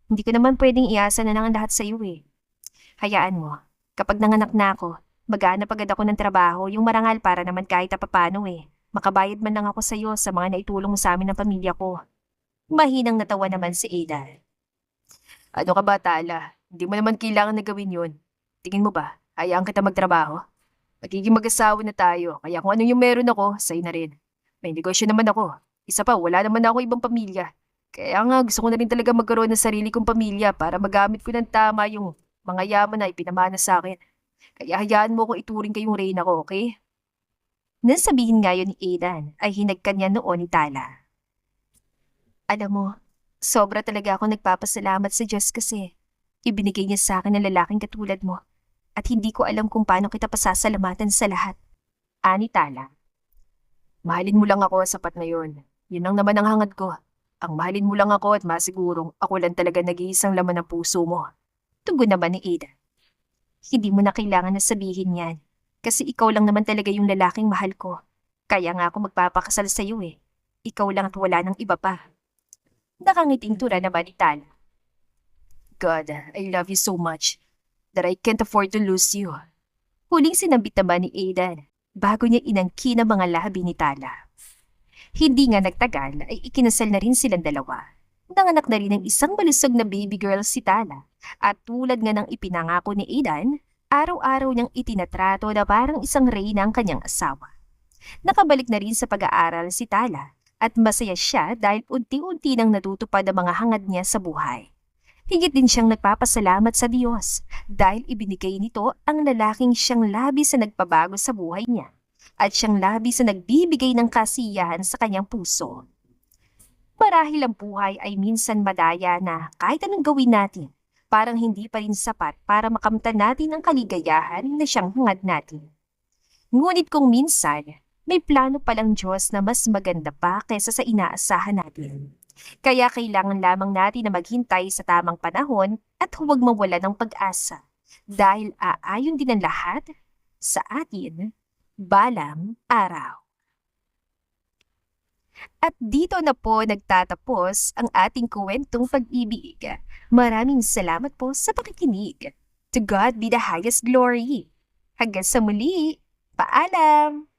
Hindi ko naman pwedeng iasa na lang ang lahat sa'yo eh. Hayaan mo, kapag nanganak na ako, maghanap agad ako ng trabaho, yung marangal para naman kahit papano eh. Makabayad man lang ako sa'yo sa mga naitulong mo sa amin ng pamilya ko. Mahinang natawa naman si Aidan. Ano ka ba, Tala? Hindi mo naman kailangan na gawin yun. Tingin mo ba, hayaan kita magtrabaho? Magiging mag-asawa na tayo, kaya kung ano yung meron ako, sa'yo na rin. May negosyo naman ako. Isa pa, wala naman ako ibang pamilya. Kaya nga, gusto ko na rin talaga magkaroon ng sarili kong pamilya para magamit ko ng tama yung mga yaman na ipinamana sa akin. Kaya hayaan mo kung ituring kayong reyna ko, okay? Nang sabihin nga yun ni Aidan, ay hinagkan niya noon ni Tala. Alam mo, sobra talaga ako nagpapasalamat sa Diyos kasi ibinigay niya sa akin ng lalaking katulad mo at hindi ko alam kung paano kita pasasalamatan sa lahat. Ani Tala. Mahalin mo lang ako, sapat na yun. Yun lang naman ang hangad ko. Ang mahalin mo lang ako at masigurong ako lang talaga nag-iisang laman ng puso mo. Tugon naman ni Aidan. Hindi mo na kailangan na sabihin yan kasi ikaw lang naman talaga yung lalaking mahal ko. Kaya nga ako magpapakasal sa iyo eh. Ikaw lang at wala nang iba pa. Nakangiting tura naman ni Tala. God, I love you so much that I can't afford to lose you. Huling sinambit naman ni Aidan bago niya inangkin ang mga labi ni Tala. Hindi nga nagtagal ay ikinasal na rin silang dalawa. Nanganak na rin ng isang malusog na baby girl si Tala at tulad nga ng ipinangako ni Aidan, araw-araw niyang itinatrato na parang isang reyna ang kanyang asawa. Nakabalik na rin sa pag-aaral si Tala at masaya siya dahil unti-unti nang natutupad ang mga hangad niya sa buhay. Higit din siyang nagpapasalamat sa Diyos dahil ibinigay nito ang lalaking siyang labis na nagpabago sa buhay niya at siyang labis na nagbibigay ng kasiyahan sa kanyang puso. Marahil ang buhay ay minsan madaya na kahit anong gawin natin, parang hindi pa rin sapat para makamtan natin ang kaligayahan na siyang hangad natin. Ngunit kung minsan, may plano palang Diyos na mas maganda pa kaysa sa inaasahan natin. Kaya kailangan lamang natin na maghintay sa tamang panahon at huwag mawala ng pag-asa dahil aayon din ang lahat sa atin balang araw. At dito na po nagtatapos ang ating kwentong pag-ibig. Maraming salamat po sa pakikinig. To God be the highest glory. Hanggang sa muli. Paalam!